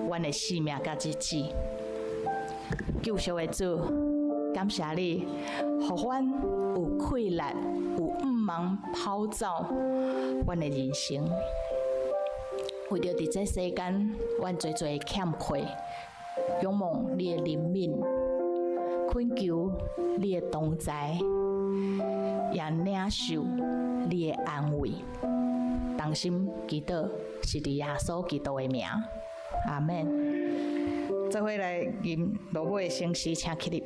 阮的性命甲日子；救赎的主，感谢你，互阮有气力，有毋茫跑走阮的人生。为着伫这世间，阮最最欠缺，仰望你的怜悯。恳求你的同在，也领受你的安慰。同心祈祷是伫耶稣基督的名，阿门。做伙来吟罗马的圣诗，请起立。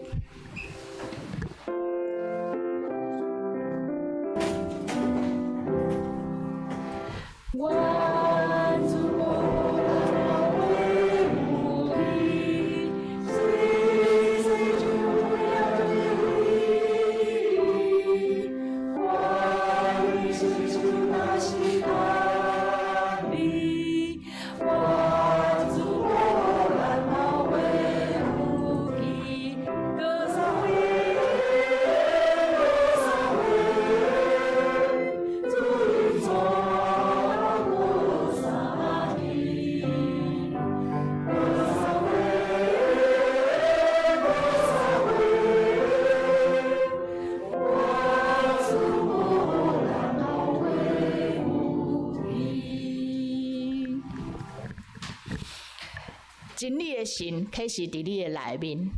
真理的神启示伫你的内面，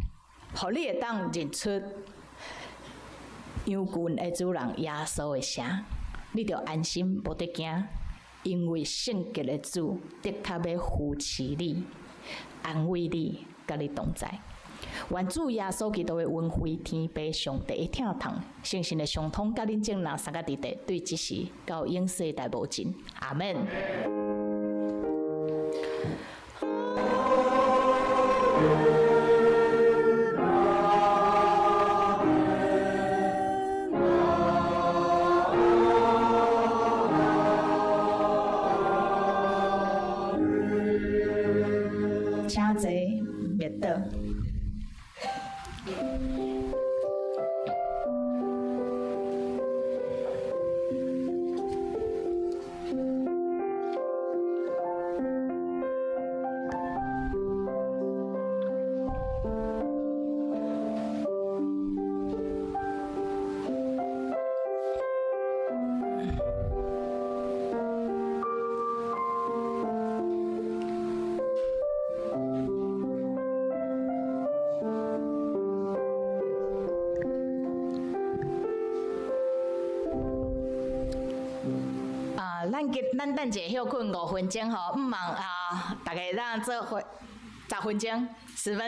互你会当认出羊群的主人耶稣的声，你着安心无得惊，因为圣洁的主的确要扶持你、安慰你，甲你同在。愿主耶稣基督的恩惠、天父上帝的疼痛、圣神的相通，甲恁众人三个伫地，对即时到永世代无尽。阿门。请坐，灭倒。咱等者休困5分钟吼，毋忙大家让这会10分钟10分。